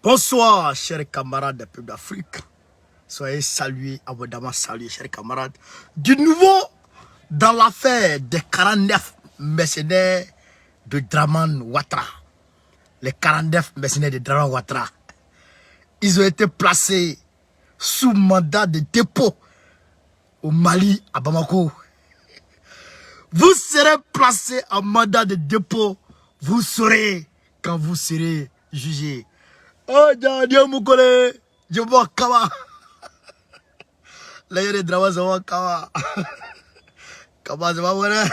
Bonsoir, chers camarades des peuples d'Afrique. Soyez salués, abondamment salués, chers camarades. Du nouveau, dans l'affaire des 49 mercenaires de Draman Ouattara. Les 49 mercenaires de Draman Ouattara. Ils ont été placés sous mandat de dépôt au Mali, à Bamako. Vous serez placés en mandat de dépôt. Vous saurez quand vous serez jugé. Oh, Dieu Moukole, je vois Kawa. Là, il y a des dramas, je vois Kawa. Kawa, je vois voilà.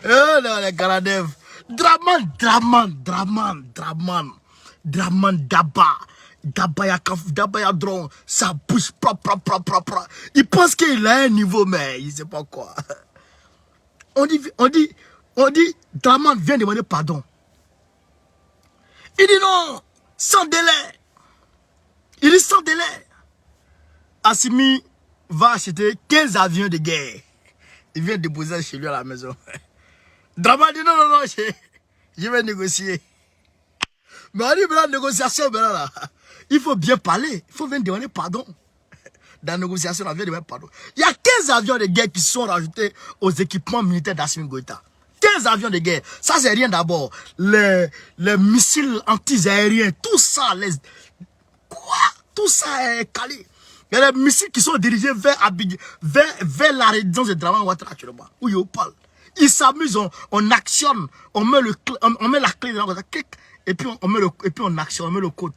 Oh, non, les Karadef. Draman, Daba ya drone. Ça bouge, propre. Il pense qu'il a un niveau, mais il ne sait pas quoi. On dit, Draman vient demander pardon. Il dit non, sans délai. Il dit sans délai. Assimi va acheter 15 avions de guerre. Il vient déposer chez lui à la maison. Draman dit non, je vais négocier. Mais on dit la négociation, là, il faut bien parler. Il faut venir demander pardon. Dans la négociation, on vient demander pardon. Il y a 15 avions de guerre qui sont rajoutés aux équipements militaires d'Assimi Goïta. 15 avions de guerre. Ça, c'est rien d'abord. Les missiles anti-aériens, tout ça, tout ça est calé. Il y a des missiles qui sont dirigés vers la résidence de Draman Ouattara actuellement, où il parle. Ils s'amusent, on actionne, on met la clé dans la clic, et puis on actionne, on met le code.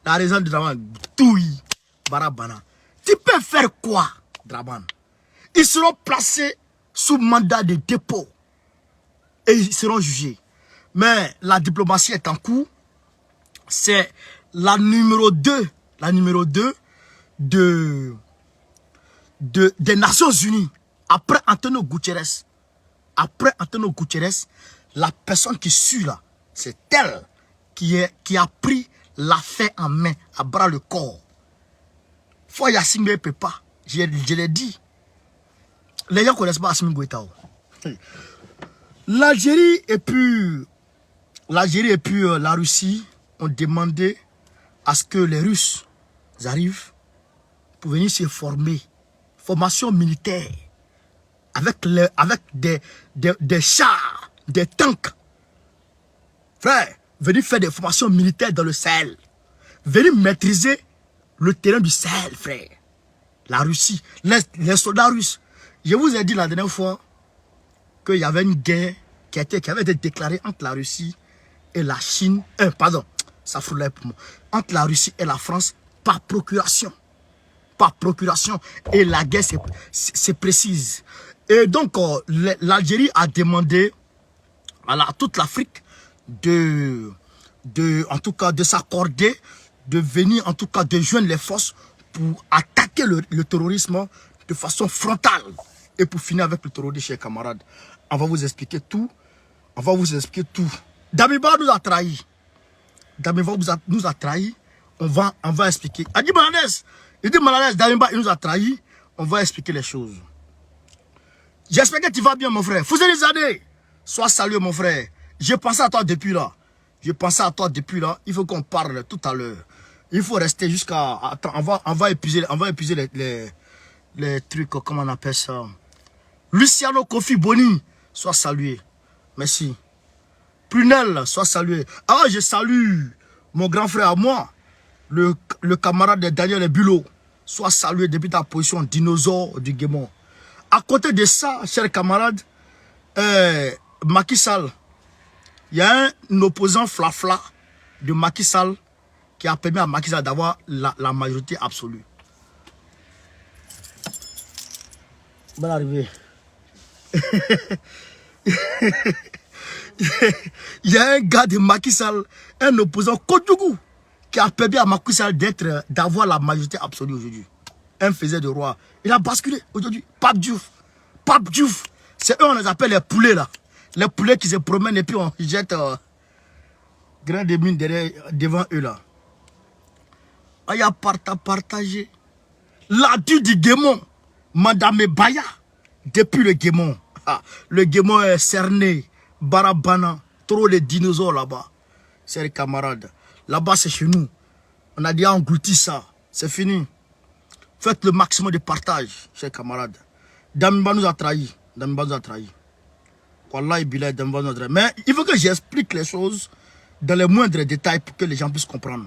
La résidence de Draman, touille, barabana. Tu peux faire quoi, Draman? Ils seront placés sous mandat de dépôt et ils seront jugés. Mais la diplomatie est en cours. C'est la numéro 2 des Nations Unies. Après Antonio Guterres, la personne qui suit là, c'est elle qui a pris l'affaire en main, à bras le corps. Faut Yassine ne peut pas. Je l'ai dit. Les gens ne connaissent pas Assimi Goïta. L'Algérie et puis la Russie ont demandé à ce que les Russes arrivent pour venir se former. Formation militaire. Avec des chars, des tanks. Frère, venir faire des formations militaires dans le Sahel. Venir maîtriser le terrain du Sahel, frère. La Russie, les soldats russes. Je vous ai dit la dernière fois qu'il y avait une guerre qui avait été déclarée entre la Russie et la Chine. Pardon, ça fout pour moi. Entre la Russie et la France par procuration. Par procuration. Et la guerre, c'est précise. Et donc, l'Algérie a demandé à toute l'Afrique en tout cas, de s'accorder, de venir, en tout cas, de joindre les forces pour attaquer le terrorisme de façon frontale. Et pour finir avec le terrorisme, chers camarades, on va vous expliquer tout. Damiba nous a trahis. Nous a trahis. On va expliquer. Il dit Maladès, Damiba, il nous a trahis. On va expliquer les choses. J'espère que tu vas bien, mon frère. Fouzeli Zadeh, sois salué, mon frère. Je pensais à toi depuis là. Il faut qu'on parle tout à l'heure. Il faut rester jusqu'à... Attends, on va épuiser les trucs, comment on appelle ça. Luciano Kofi Boni, sois salué. Merci. Prunel, sois salué. Ah, je salue mon grand frère à moi, le camarade de Daniel Bulot. Sois salué depuis ta position dinosaure du Guémon. À côté de ça, chers camarades, Macky Sall, il y a un opposant flafla de Macky Sall qui a permis à Macky Sall d'avoir la majorité absolue. Bonne arrivée. Il y a un gars de Macky Sall, un opposant Kodjougou, qui a permis à Macky Sall d'avoir la majorité absolue aujourd'hui. Un faisait de roi. Il a basculé aujourd'hui. Pape Diouf. C'est eux, on les appelle les poulets là. Les poulets qui se promènent et puis on jette grain de mine devant eux là. Il y a partagé. L'adu du Guémon, Madame Baya, depuis le Guémon. Le Guémon est cerné. Barabana, trop de dinosaures là-bas. C'est les camarades. Là-bas, c'est chez nous. On a déjà englouti ça. C'est fini. Faites le maximum de partage, chers camarades. Damiba nous a trahis. Damiba nous a trahis. Wallahi billah, Damiba nous a trahis. Mais il faut que j'explique les choses dans les moindres détails pour que les gens puissent comprendre.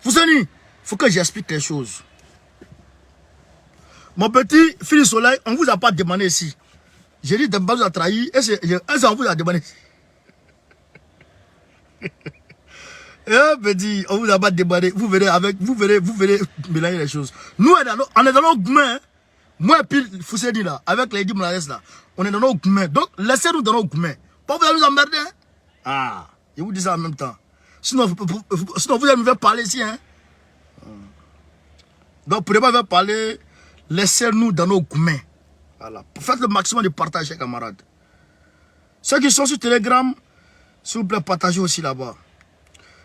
Foussani, il faut que j'explique les choses. Mon petit Philippe Soleil, on ne vous a pas demandé ici. J'ai dit Damiba nous a trahis. Est-ce qu'on vous a demandé ici? Petit, on vous a pas demandé. Vous verrez mélanger les choses. Nous, on est dans nos goumets. Moi et puis Fousseni là, avec les 10 Moulades là, on est dans nos goumets. Donc, laissez-nous dans nos goumets. Pas vous allez nous emmerder. Hein? Ah, je vous dis ça en même temps. Sinon vous allez me faire parler ici. Hein? Donc, pour ne pas parler, laissez-nous dans nos goumets. Voilà. Faites le maximum de partage, chers camarades. Ceux qui sont sur Telegram, s'il vous plaît, partagez aussi là-bas.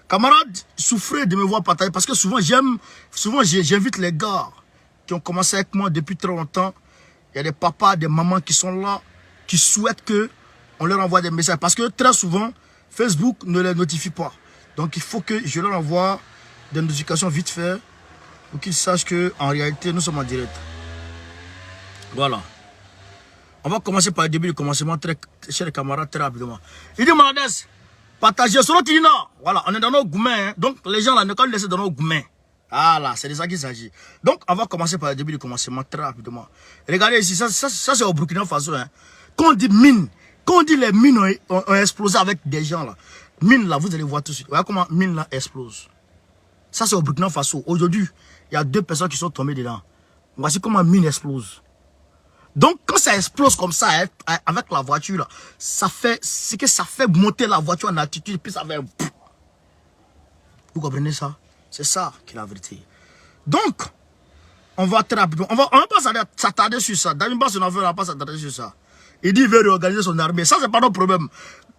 Camarades, souffrez de me voir partager parce que souvent j'invite les gars qui ont commencé avec moi depuis très longtemps. Il y a des papas, des mamans qui sont là, qui souhaitent qu'on leur envoie des messages. Parce que très souvent, Facebook ne les notifie pas. Donc il faut que je leur envoie des notifications vite fait pour qu'ils sachent qu'en réalité, nous sommes en direct. Voilà. On va commencer par le début du commencement, chers camarades, très rapidement. Il dit, Moulades, partagez sur notre non. Voilà, on est dans nos goumets. Hein. Donc, les gens là, ne peuvent laisser dans nos goumets. Ah là, c'est de ça qu'il s'agit. Donc, on va commencer par le début du commencement, très rapidement. Regardez ici, ça c'est au Burkina Faso. Hein. Quand on dit mine, quand on dit les mines ont explosé avec des gens là, mine là, vous allez voir tout de suite. Voyez comment mine là explose. Ça c'est au Burkina Faso. Aujourd'hui, il y a 2 personnes qui sont tombées dedans. Voici comment mine explose. Donc, quand ça explose comme ça, hein, avec la voiture, là, c'est que ça fait monter la voiture en altitude, puis ça fait... Vous comprenez ça? C'est ça qui est la vérité. Donc, on va très rapidement, on va pas s'attarder sur ça. Damiba, on ne va pas s'attarder sur ça. Il dit qu'il veut réorganiser son armée. Ça, c'est pas notre problème.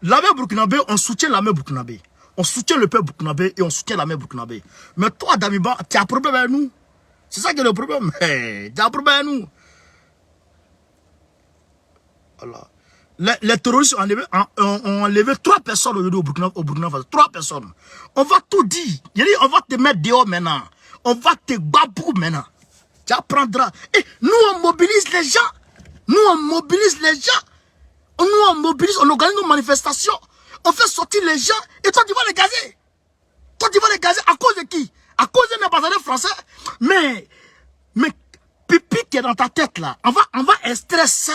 L'armée burkinabé, on soutient l'armée burkinabé. On soutient le peuple burkinabé et on soutient l'armée burkinabé. Mais toi, Damiba, tu as un problème avec nous. C'est ça qui est le problème. Hey, tu as un problème avec nous. Voilà. Les terroristes ont enlevé 3 personnes au Burkina Faso. 3 personnes. On va tout dire. On va te mettre dehors maintenant. On va te babou maintenant. Tu apprendras. Et nous, on mobilise les gens. Nous, on mobilise les gens. Nous, on mobilise, on organise nos manifestations. On fait sortir les gens. Et toi, tu vas les gazer. Toi, tu vas les gazer à cause de qui? À cause d'un ambassadeur français. Mais, pipi qui est dans ta tête là. On va extraire ça.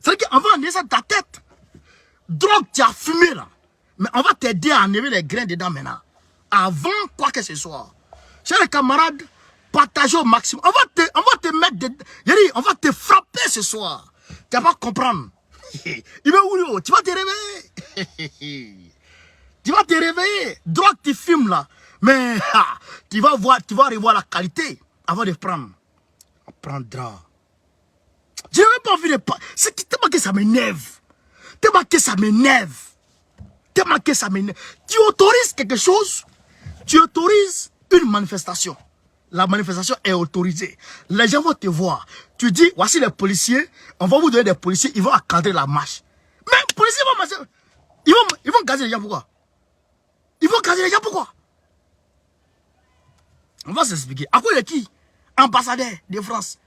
C'est-à-dire qu'on va enlever ça de ta tête. Drogue, tu as fumé là. Mais on va t'aider à enlever les grains dedans maintenant. Avant quoi que ce soit. Chers camarades, partagez au maximum. On va te mettre on va te frapper ce soir. Tu vas pas comprendre. Il va où? Tu vas te réveiller. Tu vas te réveiller. Drogue, tu fumes là. Mais tu vas revoir la qualité avant de prendre. On prendra. Je n'ai même pas envie de parler. C'est tellement que ça m'énerve. Tellement que ça m'énerve. Tellement que ça m'énerve. Tu autorises quelque chose. Tu autorises une manifestation. La manifestation est autorisée. Les gens vont te voir. Tu dis, voici les policiers. On va vous donner des policiers. Ils vont encadrer la marche. Mais les policiers vont marcher. Ils vont gazer les gens. Pourquoi? Ils vont gazer les gens. Pourquoi? On va s'expliquer. À cause de qui? Ambassadeur de France.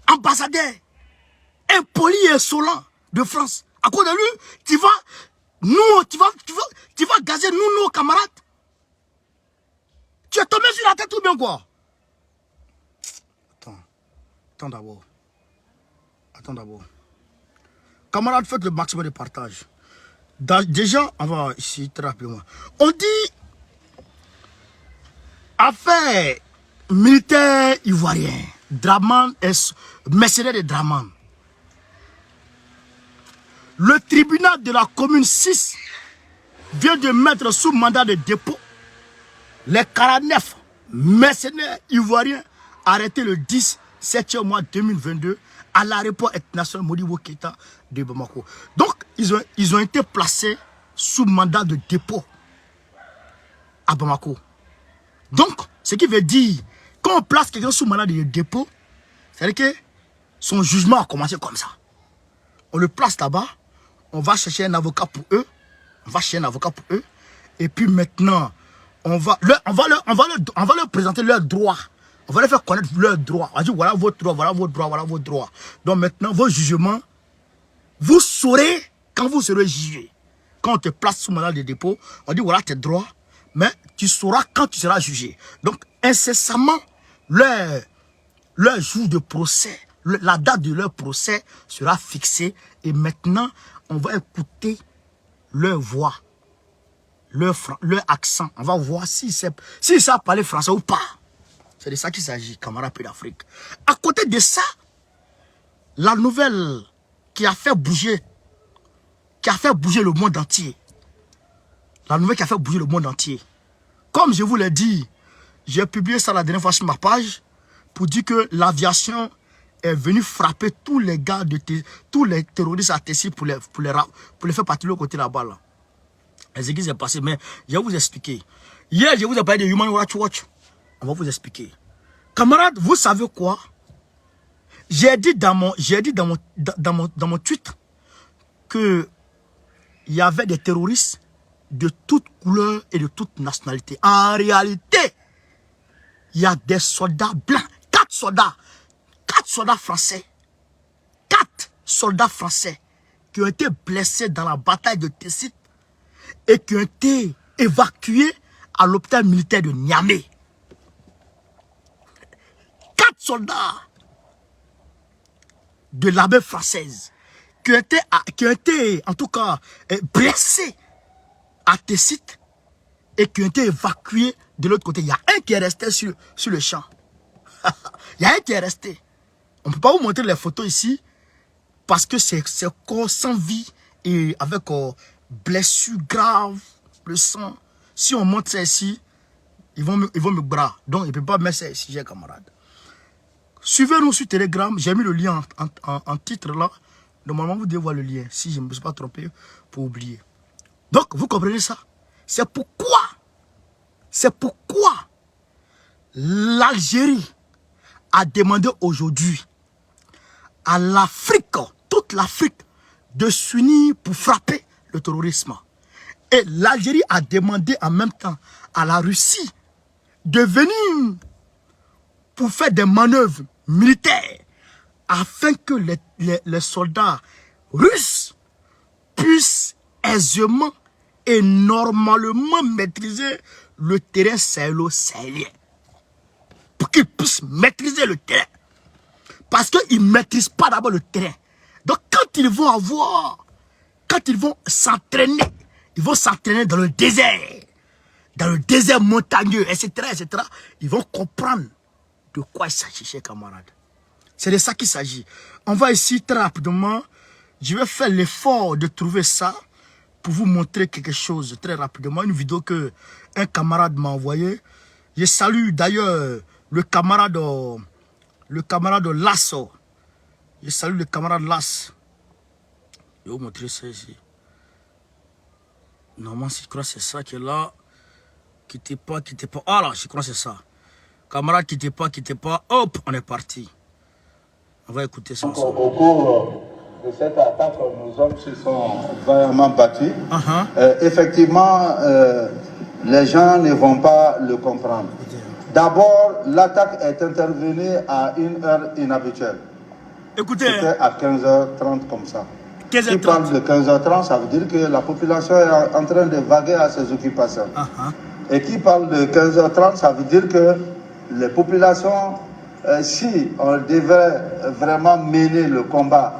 Ambassadeur impoli et insolent de France. À cause de lui, tu vas gazer nos camarades. Tu es tombé sur la tête ou bien quoi? Attends d'abord. Attends d'abord. Camarades, faites le maximum de partage. Déjà, on va ici très rapidement. On dit affaire militaire ivoirien. Draman est mercenaire de Draman. Le tribunal de la commune 6 vient de mettre sous mandat de dépôt les 49 mercenaires ivoiriens arrêtés le 10 7e mois 2022 à l'aéroport international Modibo Keïta de Bamako. Donc, ils ont été placés sous mandat de dépôt à Bamako. Donc, ce qui veut dire, quand on place quelqu'un sous mandat de dépôt, c'est-à-dire que son jugement a commencé comme ça. On le place là-bas, on va chercher un avocat pour eux, On va chercher un avocat pour eux. Et puis maintenant, on va leur présenter leurs droits. On va leur faire connaître leurs droits. On va dire voilà votre droit, voilà votre droit, voilà votre droit. Donc maintenant, vos jugements, vous saurez quand vous serez jugé. Quand on te place sous mandat de dépôt, on dit voilà tes droits, mais tu sauras quand tu seras jugé. Donc incessamment, leur jour de procès, la date de leur procès sera fixée. Et maintenant, on va écouter leur voix, leur accent. On va voir si ça parler français ou pas. C'est de ça qu'il s'agit, camarades Pays d'Afrique. À côté de ça, la nouvelle qui a fait bouger le monde entier. La nouvelle qui a fait bouger le monde entier. Comme je vous l'ai dit, j'ai publié ça la dernière fois sur ma page pour dire que l'aviation est venue frapper tous les gars, tous les terroristes à Tessie pour les faire partir de l'autre côté là-bas. Là. Les églises est passé, mais je vais vous expliquer. Hier, je vous ai parlé de Human Rights Watch. On va vous expliquer. Camarades, vous savez quoi? J'ai dit dans mon tweet que il y avait des terroristes de toutes couleurs et de toutes nationalités. En réalité, il y a des soldats blancs, 4 soldats français, 4 soldats français qui ont été blessés dans la bataille de Tessit et qui ont été évacués à l'hôpital militaire de Niamey. 4 soldats de l'armée française qui ont été en tout cas blessés à Tessit et qui ont été évacués de l'autre côté. Il y a un qui est resté sur le champ. Il y a un qui est resté. On ne peut pas vous montrer les photos ici parce que c'est corps sans vie et avec blessures graves, le sang. Si on montre ça ici, ils vont me bras. Donc, ils ne peuvent pas mettre ça ici, chers camarades. Suivez-nous sur Telegram. J'ai mis le lien en titre là. Normalement, vous devez voir le lien. Si je ne me suis pas trompé, pour oublier. Donc, vous comprenez ça? C'est pourquoi l'Algérie a demandé aujourd'hui à l'Afrique, toute l'Afrique, de s'unir pour frapper le terrorisme. Et l'Algérie a demandé en même temps à la Russie de venir pour faire des manœuvres militaires afin que les soldats russes puissent aisément et normalement maîtriser le terrain sahélo-sahélien. Pour qu'ils puissent maîtriser le terrain. Parce qu'ils ne maîtrisent pas d'abord le terrain. Donc quand ils vont s'entraîner, ils vont s'entraîner dans le désert montagneux, etc., etc. Ils vont comprendre de quoi il s'agit, chers camarades. C'est de ça qu'il s'agit. On va ici très rapidement, je vais faire l'effort de trouver ça pour vous montrer quelque chose très rapidement. Une vidéo que un camarade m'a envoyée. Je salue d'ailleurs le camarade Lasso. Je salue le camarade Lass. Je vais vous montrer ça ici. Normalement, je crois que c'est ça qui est là. Quittez pas. Ah là, je crois que c'est ça. Camarade, quittez pas. Hop, on est parti. On va écouter ça. Au cours de cette attaque, nos hommes se sont vaillamment battus. Effectivement, les gens ne vont pas le comprendre. D'abord, l'attaque est intervenue à une heure inhabituelle. Écoutez. C'était à 15h30 comme ça. 15h30. Qui parle de 15h30, ça veut dire que la population est en train de vaguer à ses occupations. Et qui parle de 15h30, ça veut dire que les populations, si on devait vraiment mener le combat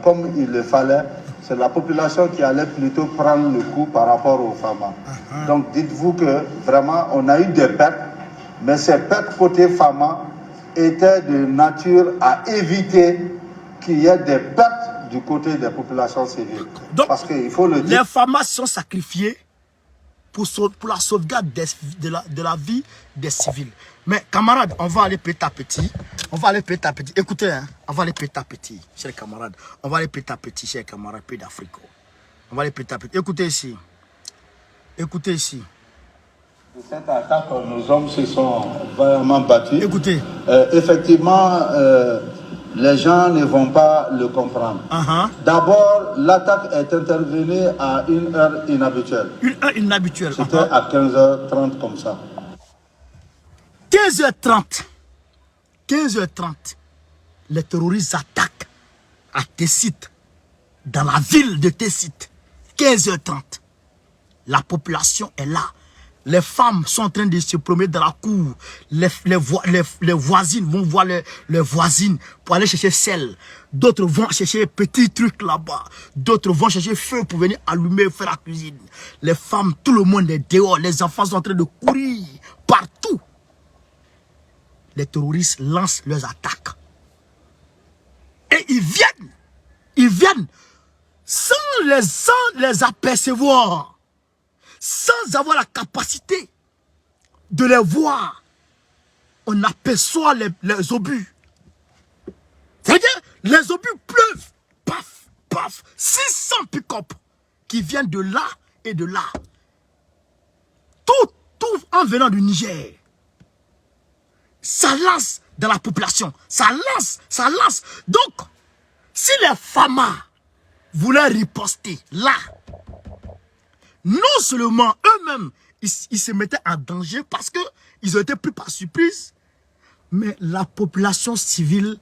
comme il le fallait, c'est la population qui allait plutôt prendre le coup par rapport aux femmes. Donc dites-vous que vraiment on a eu des pertes, mais ces pertes côté femmes étaient de nature à éviter qu'il y ait des pertes du côté des populations civiles. Donc, parce qu'il faut le dire. Les femmes sont sacrifiées pour la sauvegarde de la vie des civils. Mais camarades, on va aller petit à petit. Écoutez, hein, on va aller petit à petit, chers camarades. On va aller petit à petit, chers camarades, pays d'Afrique. On va aller petit à petit. Écoutez ici. De cette attaque, nos hommes se sont vraiment battus. Écoutez. Effectivement, les gens ne vont pas le comprendre. D'abord, l'attaque est intervenue à une heure inhabituelle. Une heure inhabituelle. C'était à 15h30 comme ça. 15h30. 15h30. Les terroristes attaquent à Tessit, dans la ville de Tessit. 15h30. La population est là. Les femmes sont en train de se promener dans la cour. Les voisines vont voir les voisines pour aller chercher sel. D'autres vont chercher petits trucs là-bas. D'autres vont chercher feu pour venir allumer, faire la cuisine. Les femmes, tout le monde est dehors. Les enfants sont en train de courir partout. Les terroristes lancent leurs attaques. Et ils viennent sans les apercevoir. Sans avoir la capacité de les voir, on aperçoit les obus. C'est-à-dire, les obus pleuvent. Paf, paf, 600 pick-up qui viennent de là et de là. Tout en venant du Niger. Ça lance dans la population. Ça lance. Donc, si les FAMA voulaient riposter là, non seulement eux-mêmes, ils se mettaient en danger parce qu'ils ont été pris par surprise, mais la population civile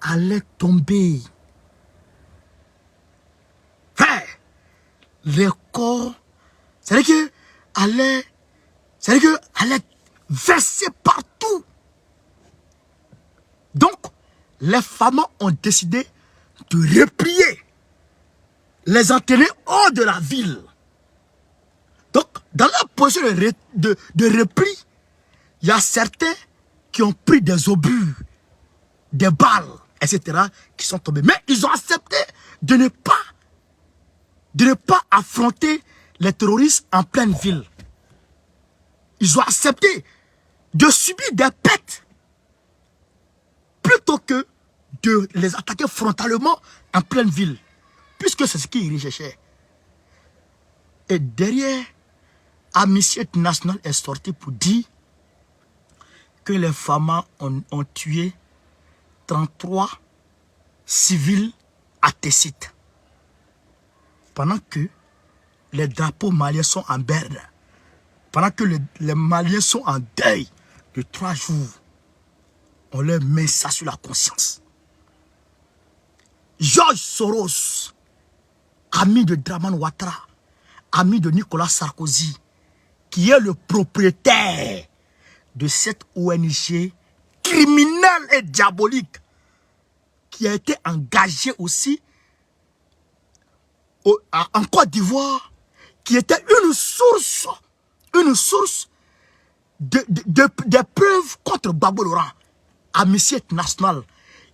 allait tomber. Les corps, c'est-à-dire que allait verser partout. Donc, les femmes ont décidé de replier, les entraîner hors de la ville. Donc, dans la position de repli, il y a certains qui ont pris des obus, des balles, etc., qui sont tombés. Mais ils ont accepté de ne pas affronter les terroristes en pleine ville. Ils ont accepté de subir des pertes plutôt que de les attaquer frontalement en pleine ville. Puisque c'est ce qu'ils recherchaient. Et derrière, Amnesty International est sorti pour dire que les FAMA ont tué 33 civils à Tessit. Pendant que les drapeaux maliens sont en berne, pendant que les Maliens sont en deuil de 3 jours, on leur met ça sur la conscience. George Soros, ami de Dramane Ouattara, ami de Nicolas Sarkozy, qui est le propriétaire de cette ONG criminelle et diabolique, qui a été engagée aussi en Côte d'Ivoire, qui était une source de preuves contre Gbagbo Laurent, Amnesty International,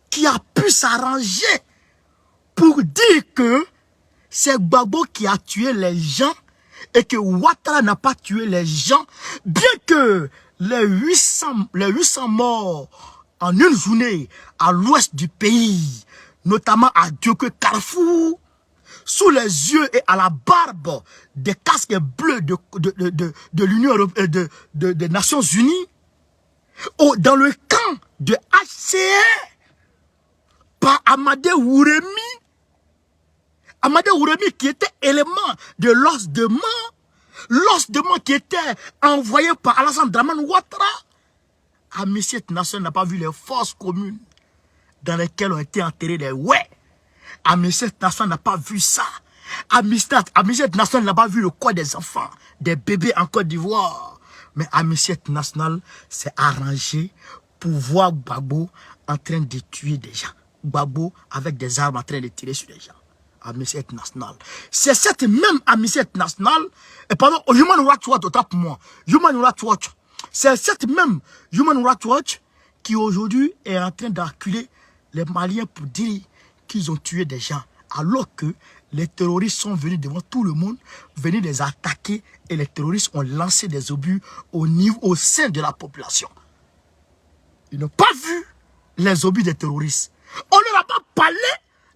qui a pu s'arranger pour dire que c'est Gbagbo qui a tué les gens et que Ouattara n'a pas tué les gens, bien que les 800 morts en une journée à l'ouest du pays, notamment à Dioké Carrefour, sous les yeux et à la barbe des casques bleus de l'Union européenne, des Nations Unies, dans le camp de HCR, par Amadé Ouremi. Amadé Ouremi qui était élément de l'os de mort qui était envoyé par Alassane Dramane Ouattara. Amnesty International n'a pas vu les forces communes dans lesquelles ont été enterrés les ouais. Amnesty International n'a pas vu ça. Amnesty International n'a pas vu le corps des enfants, des bébés en Côte d'Ivoire. Mais Amnesty International s'est arrangé pour voir Gbagbo en train de tuer des gens. Gbagbo avec des armes en train de tirer sur les gens. Amnesty International. C'est cette même Amnesty International, et pardon, Human Rights Watch, autant pour moi. Human Rights Watch. C'est cette même Human Rights Watch qui aujourd'hui est en train d'acculer les Maliens pour dire qu'ils ont tué des gens, alors que les terroristes sont venus devant tout le monde, venir les attaquer, et les terroristes ont lancé des obus au sein de la population. Ils n'ont pas vu les obus des terroristes. On ne leur a pas parlé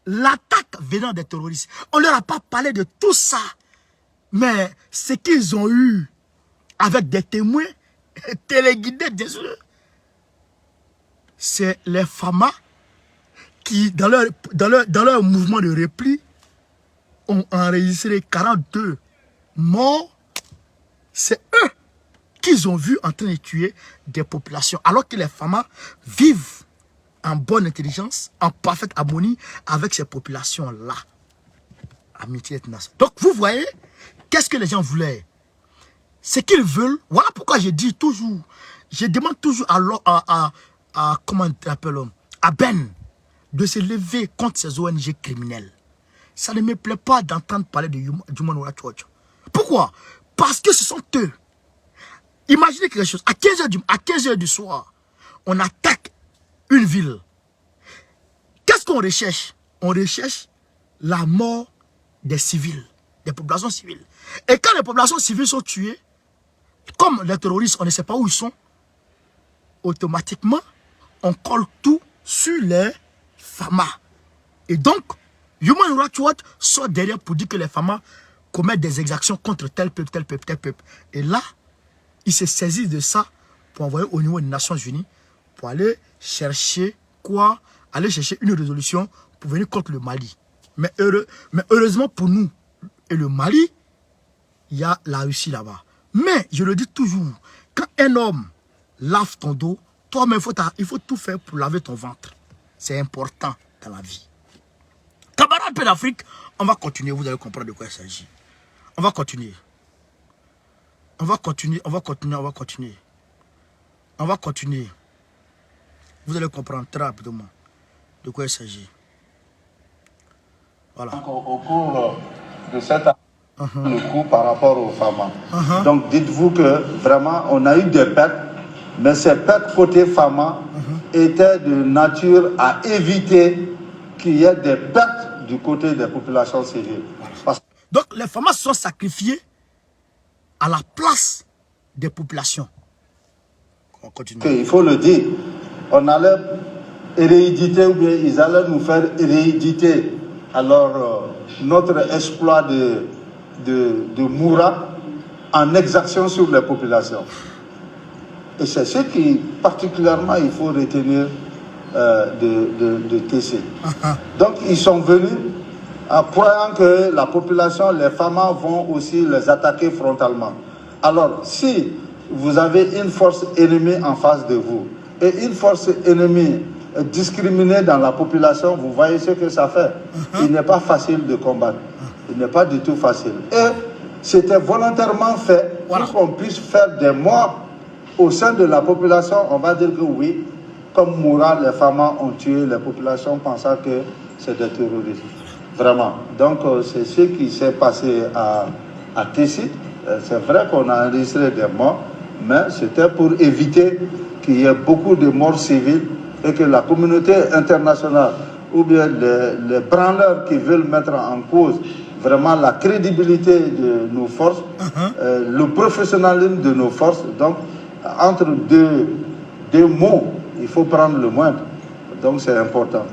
l'attaque venant des terroristes. On ne leur a pas parlé de tout ça. Mais ce qu'ils ont eu avec des témoins téléguidés, désolé, c'est les FAMA qui, dans leur mouvement de repli, ont enregistré 42 morts. C'est eux qu'ils ont vu en train de tuer des populations, alors que les Fama vivent en bonne intelligence, en parfaite harmonie avec ces populations-là. Amitié internationale. Donc, vous voyez, qu'est-ce que les gens voulaient? Ce qu'ils veulent, voilà pourquoi je dis toujours, je demande toujours comment on appelle, à Ben, de se lever contre ces ONG criminelles. Ça ne me plaît pas d'entendre parler de Human Rights Watch. Pourquoi? Parce que ce sont eux. Imaginez quelque chose, à 15 heures du soir, on attaque une ville. Qu'est-ce qu'on recherche? On recherche la mort des civils, des populations civiles. Et quand les populations civiles sont tuées, comme les terroristes, on ne sait pas où ils sont, automatiquement, on colle tout sur les Fama. Et donc, Human Rights Watch sort derrière pour dire que les Fama commettent des exactions contre tel peuple, tel peuple, tel peuple. Et là, ils se saisissent de ça pour envoyer au niveau des Nations Unies, pour aller chercher quoi? Aller chercher une résolution pour venir contre le Mali. Mais heureusement pour nous et le Mali, il y a la Russie là-bas. Mais, je le dis toujours, quand un homme lave ton dos, toi-même, il faut tout faire pour laver ton ventre. C'est important dans la vie. Camarades Paix d'Afrique, on va continuer, vous allez comprendre de quoi il s'agit. On va continuer. On va continuer, on va continuer, on va continuer. On va continuer. Vous allez comprendre très rapidement de quoi il s'agit. Voilà. Donc, au cours de cette année, le coup par rapport aux femmes. Donc dites-vous que vraiment on a eu des pertes, mais ces pertes côté femmes étaient de nature à éviter qu'il y ait des pertes du côté des populations civiles. Donc les femmes se sont sacrifiées à la place des populations. On continue. Il faut le dire, on allait héréditer ou bien ils allaient nous faire héréditer alors notre exploit de Moura en exaction sur les populations. Et c'est ce qui particulièrement il faut retenir de TC. Donc ils sont venus en croyant que la population, les femmes vont aussi les attaquer frontalement. Alors si vous avez une force ennemie en face de vous et une force ennemie discriminée dans la population, vous voyez ce que ça fait. Il n'est pas facile de combattre. Il n'est pas du tout facile. Et c'était volontairement fait pour qu'on puisse faire des morts au sein de la population. On va dire que oui, comme Moura, les femmes ont tué les populations pensant que c'est des terroristes. Vraiment. Donc c'est ce qui s'est passé à Tessit. C'est vrai qu'on a enregistré des morts, mais c'était pour éviter qu'il y ait beaucoup de morts civiles et que la communauté internationale ou bien les branleurs qui veulent mettre en cause vraiment la crédibilité de nos forces, le professionnalisme de nos forces. Donc, entre deux mots, il faut prendre le moindre. Donc, c'est important.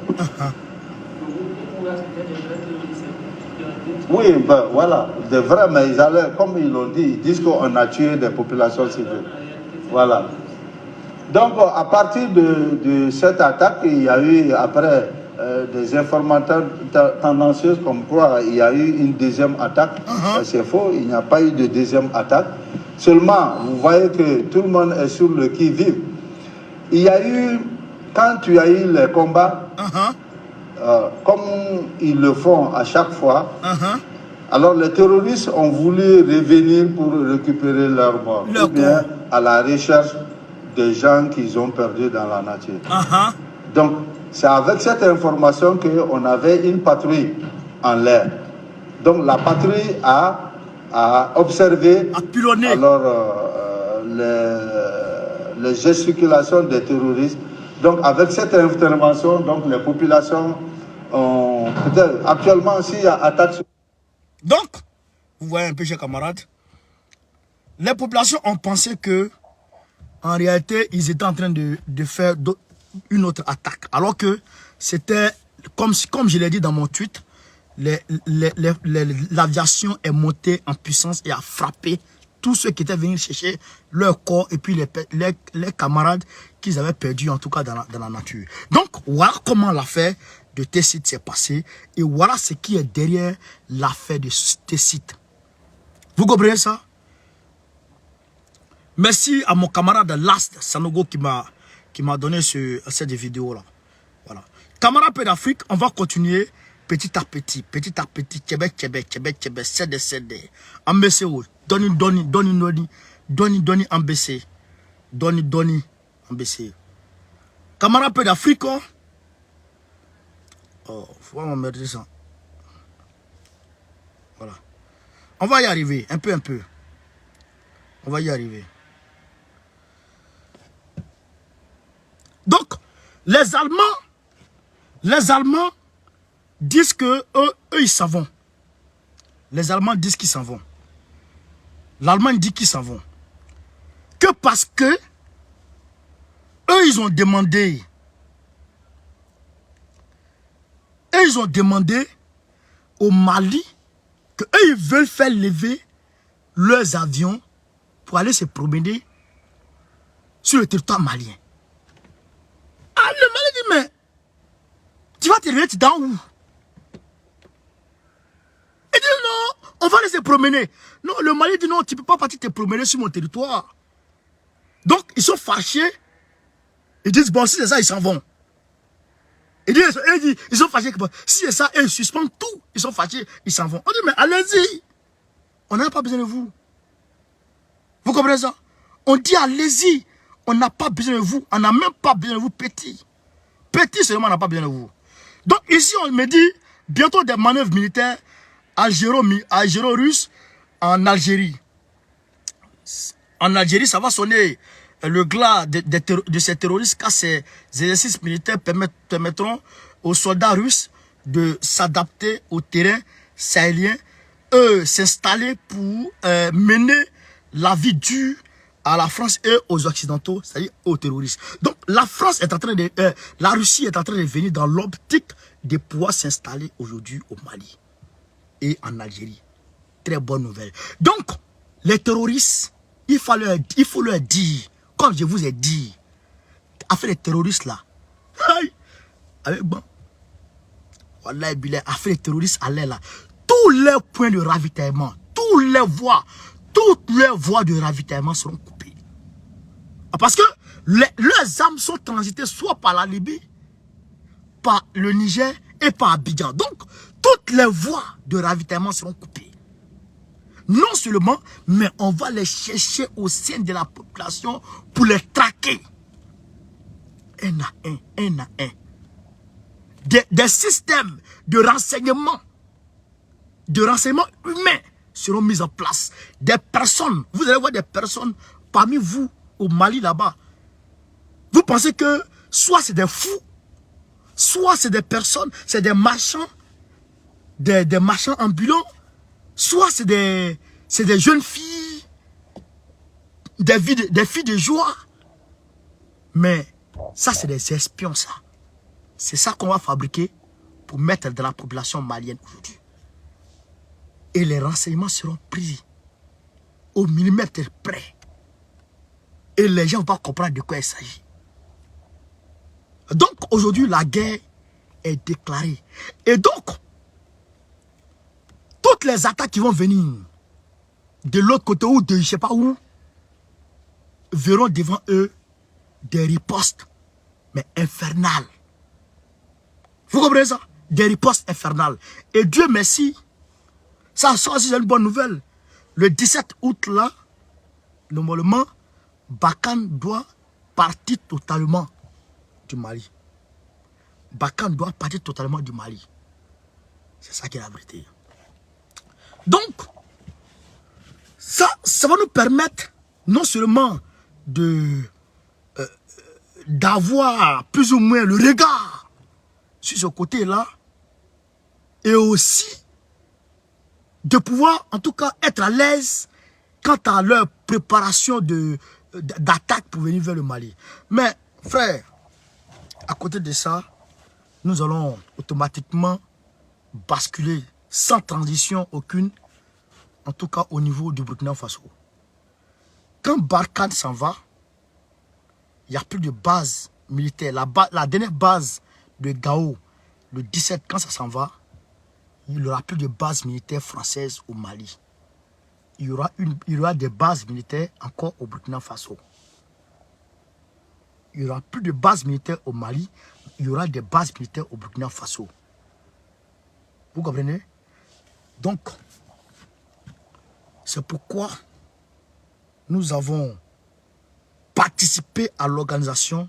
Oui, ben voilà, de vrai, mais ils allaient, comme ils l'ont dit, ils disent qu'on a tué des populations civiles. Voilà. Donc, à partir de cette attaque, il y a eu après des informateurs tendancieux comme quoi il y a eu une deuxième attaque. C'est faux, il n'y a pas eu de deuxième attaque. Seulement, vous voyez que tout le monde est sur le qui-vive. Il y a eu, quand tu as eu les combats, comme ils le font à chaque fois, alors les terroristes ont voulu revenir pour récupérer leurs morts, ou bien à la recherche des gens qu'ils ont perdus dans la nature. Donc, c'est avec cette information qu'on avait une patrouille en l'air. Donc, la patrouille a observé alors, les gesticulations des terroristes. Donc, avec cette intervention, donc, les populations ont... Peut-être, actuellement, s'il y a attaque... Donc, vous voyez un peu, chers camarades, les populations ont pensé que en réalité, ils étaient en train de faire une autre attaque. Alors que c'était, comme je l'ai dit dans mon tweet, l'aviation est montée en puissance et a frappé tous ceux qui étaient venus chercher leur corps et puis les camarades qu'ils avaient perdus, en tout cas dans la nature. Donc, voilà comment l'affaire de Tessite s'est passé. Et voilà ce qui est derrière l'affaire de Tessite. Vous comprenez ça? Merci à mon camarade Last Sanogo qui m'a donné cette vidéo-là. Voilà. Camarade Paix d'Afrique, on va continuer petit à petit, Québec, cède, ambessé, doni, ambessé, doni, ambessé. Camarade Paix d'Afrique, oh, faut pas m'emmerder ça. Voilà. On va y arriver, un peu. On va y arriver. Donc, les Allemands disent que eux ils s'en vont. Les Allemands disent qu'ils s'en vont. L'Allemagne dit qu'ils s'en vont. Que parce que eux ils ont demandé au Mali que eux ils veulent faire lever leurs avions pour aller se promener sur le territoire malien. Ah, le Mali dit, mais tu vas te réveiller, tu dans où? Il dit non, on va aller se promener. Non, le Mali dit non, tu ne peux pas partir te promener sur mon territoire. Donc, ils sont fâchés. Ils disent, bon, si c'est ça, ils s'en vont. Ils sont fâchés. Si c'est ça, ils suspendent tout. Ils sont fâchés, ils s'en vont. On dit, mais allez-y. On n'a pas besoin de vous. Vous comprenez ça? On dit, allez-y. On n'a pas besoin de vous. On n'a même pas besoin de vous, petit. Petit seulement, on n'a pas besoin de vous. Donc ici, on me dit, bientôt des manœuvres militaires algéro-russes en Algérie. En Algérie, ça va sonner le glas de ces terroristes, car ces exercices militaires permettront aux soldats russes de s'adapter au terrain sahélien, s'installer pour mener la vie dure à la France et aux Occidentaux, c'est-à-dire aux terroristes. Donc la France est en train de, la Russie est en train de venir dans l'optique de pouvoir s'installer aujourd'hui au Mali et en Algérie. Très bonne nouvelle. Donc les terroristes, il faut leur dire, comme je vous ai dit, affaire les terroristes là, avec bon, voilà, affaire les terroristes à l'air là, tous les points de ravitaillement, toutes les voies de ravitaillement seront coupées. Parce que leurs armes sont transitées soit par la Libye, par le Niger et par Abidjan. Donc, toutes les voies de ravitaillement seront coupées. Non seulement, mais on va les chercher au sein de la population pour les traquer. Un à un. Des systèmes de renseignement humain seront mis en place. Des personnes, vous allez voir des personnes parmi vous au Mali là-bas. Vous pensez que soit c'est des fous, soit c'est des personnes, c'est des marchands, des marchands ambulants, soit c'est des jeunes filles, des filles de joie. Mais ça c'est des espions ça. C'est ça qu'on va fabriquer pour mettre dans la population malienne aujourd'hui. Et les renseignements seront pris au millimètre près. Et les gens ne vont pas comprendre de quoi il s'agit. Donc aujourd'hui, la guerre est déclarée. Et donc, toutes les attaques qui vont venir de l'autre côté ou de je ne sais pas où, verront devant eux des ripostes, mais infernales. Vous comprenez ça? Des ripostes infernales. Et Dieu merci, ça aussi c'est une bonne nouvelle. Le 17 août là, normalement, Barkhane doit partir totalement du Mali. Barkhane doit partir totalement du Mali. C'est ça qui est la vérité. Donc, ça va nous permettre non seulement d'avoir plus ou moins le regard sur ce côté-là, et aussi de pouvoir en tout cas être à l'aise quant à leur préparation d'attaque pour venir vers le Mali. Mais frère, à côté de ça, nous allons automatiquement basculer sans transition aucune, en tout cas au niveau du Burkina Faso. Quand Barkhane s'en va, il n'y a plus de base militaire. La dernière base de Gao le 17, quand ça s'en va, il n'y aura plus de base militaire française au Mali. Il y aura des bases militaires encore au Burkina Faso. Il n'y aura plus de bases militaires au Mali, il y aura des bases militaires au Burkina Faso. Vous comprenez? Donc, c'est pourquoi nous avons participé à l'organisation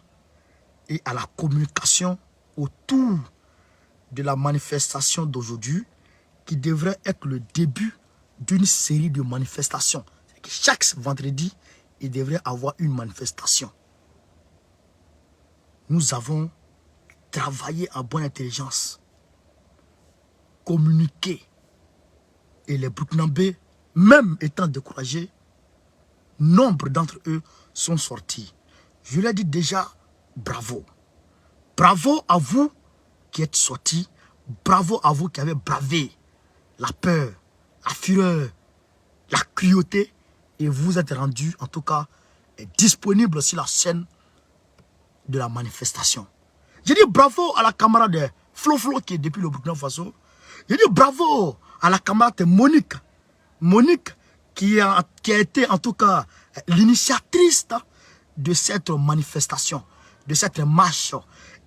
et à la communication autour de la manifestation d'aujourd'hui qui devrait être le début d'une série de manifestations. Chaque vendredi, il devrait avoir une manifestation. Nous avons travaillé en bonne intelligence, communiqué. Et les Burkinabés, même étant découragés, nombre d'entre eux sont sortis. Je l'ai dit déjà, bravo. Bravo à vous qui êtes sortis. Bravo à vous qui avez bravé la peur, la fureur, la cruauté. Et vous êtes rendus, en tout cas, disponibles sur la scène de la manifestation. J'ai dit bravo à la camarade Flo Flo qui est depuis le Burkina Faso. J'ai dit bravo à la camarade Monique. Monique qui a été en tout cas l'initiatrice de cette manifestation, de cette marche.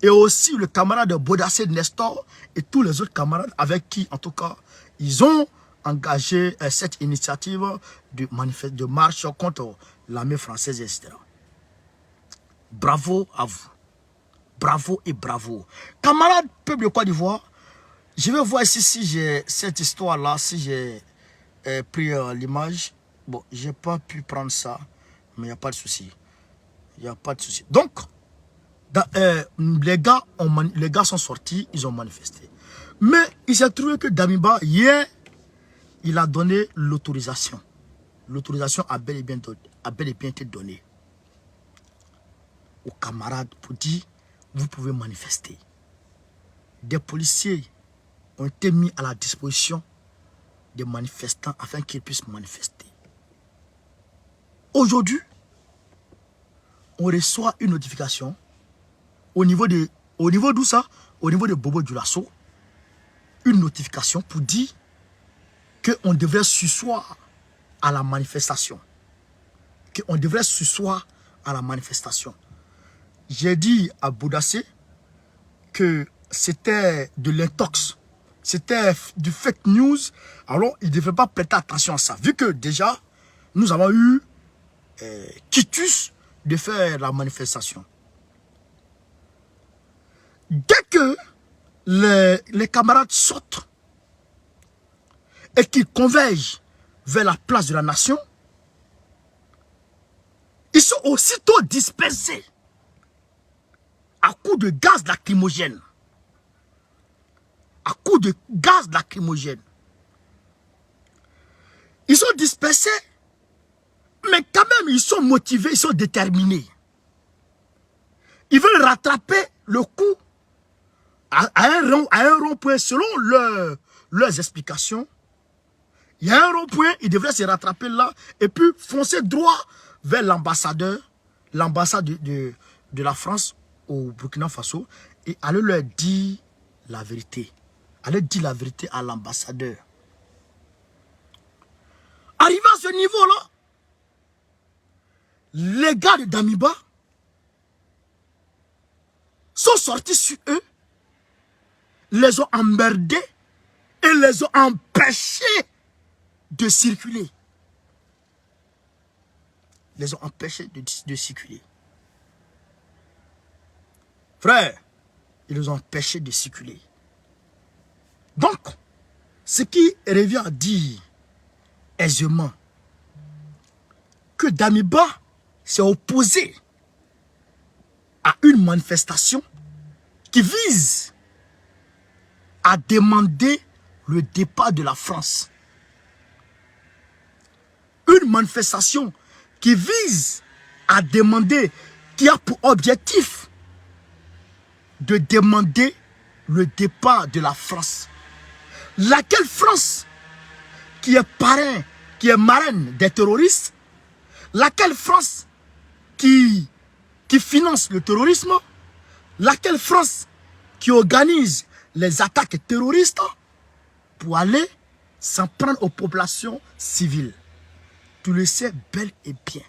Et aussi le camarade Bodassé Nestor et tous les autres camarades avec qui en tout cas ils ont engagé cette initiative de marche contre l'armée française, etc. Bravo à vous. Bravo et bravo. Camarades peuple de Côte d'Ivoire, je vais voir ici si j'ai cette histoire-là, si j'ai pris l'image. Bon, j'ai pas pu prendre ça, mais il n'y a pas de souci. Il n'y a pas de souci. Donc, les gars sont sortis, ils ont manifesté. Mais il s'est trouvé que Damiba, hier, il a donné l'autorisation. L'autorisation a bel et bien été donnée aux camarades pour dire, vous pouvez manifester. Des policiers ont été mis à la disposition des manifestants afin qu'ils puissent manifester. Aujourd'hui, on reçoit une notification au niveau d'où ça? Au niveau de Bobo Dioulasso, une notification pour dire qu'on devrait s'asseoir à la manifestation. Qu'on devrait s'asseoir à la manifestation. J'ai dit à Bodassé que c'était de l'intox. C'était du fake news. Alors, il ne devrait pas prêter attention à ça. Vu que déjà, nous avons eu quitus de faire la manifestation. Dès que les camarades sortent et qu'ils convergent vers la place de la nation, ils sont aussitôt dispersés à coups de gaz lacrymogène. À coups de gaz lacrymogène. Ils sont dispersés, mais quand même ils sont motivés, ils sont déterminés. Ils veulent rattraper le coup à un rond-point selon leurs explications. Il y a un rond-point, ils devraient se rattraper là et puis foncer droit vers l'ambassadeur, l'ambassade de la France au Burkina Faso et aller leur dire la vérité. Aller dire la vérité à l'ambassadeur. Arrivé à ce niveau-là, les gars de Damiba sont sortis sur eux, les ont emmerdés et les ont empêchés de circuler. Les ont empêchés de circuler. Frère, ils les ont empêchés de circuler. Donc, ce qui revient à dire aisément que Damiba s'est opposé à une manifestation qui vise à demander le départ de la France. Une manifestation qui vise à demander, qui a pour objectif de demander le départ de la France. Laquelle France qui est parrain, qui est marraine des terroristes, laquelle France qui finance le terrorisme, laquelle France qui organise les attaques terroristes pour aller s'en prendre aux populations civiles. Tu le sais bel et bien.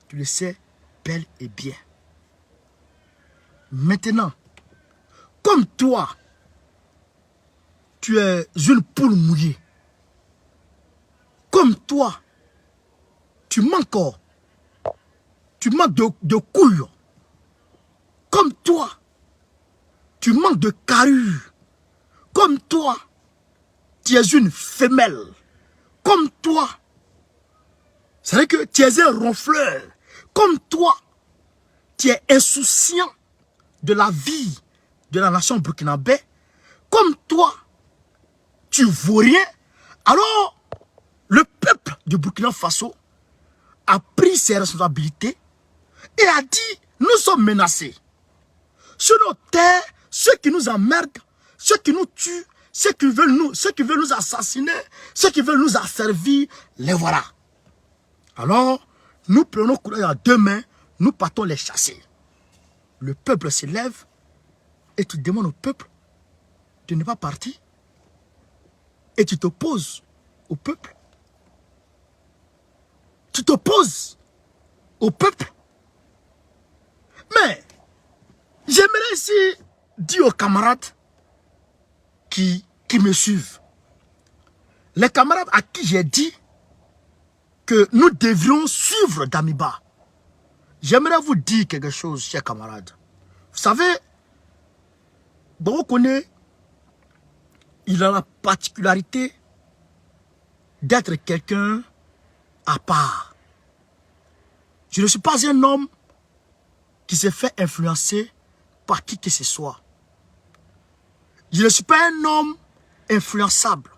Tu le sais bel et bien. Maintenant, comme toi, tu es une poule mouillée. Comme toi, tu manques de couilles. Comme toi, tu manques de carrure. Comme toi, tu es une femelle. Comme toi, c'est vrai que tu es un ronfleur. Comme toi, tu es insouciant de la vie de la nation burkinabé. Comme toi, tu vaux rien. Alors, le peuple du Burkina Faso a pris ses responsabilités et a dit, nous sommes menacés. Sur nos terres, ceux qui nous emmerdent, ceux qui nous tuent, ceux qui veulent nous assassiner, ceux qui veulent nous asservir, les voilà. Alors, nous prenons courage à deux mains, nous partons les chasser. Le peuple se lève et tu demandes au peuple de ne pas partir. Et tu t'opposes au peuple. Tu t'opposes au peuple. Mais, j'aimerais ici dire aux camarades qui me suivent. Les camarades à qui j'ai dit que nous devrions suivre Damiba. J'aimerais vous dire quelque chose, chers camarades. Vous savez, Babo Koné, il a la particularité d'être quelqu'un à part. Je ne suis pas un homme qui se fait influencer par qui que ce soit. Je ne suis pas un homme influençable.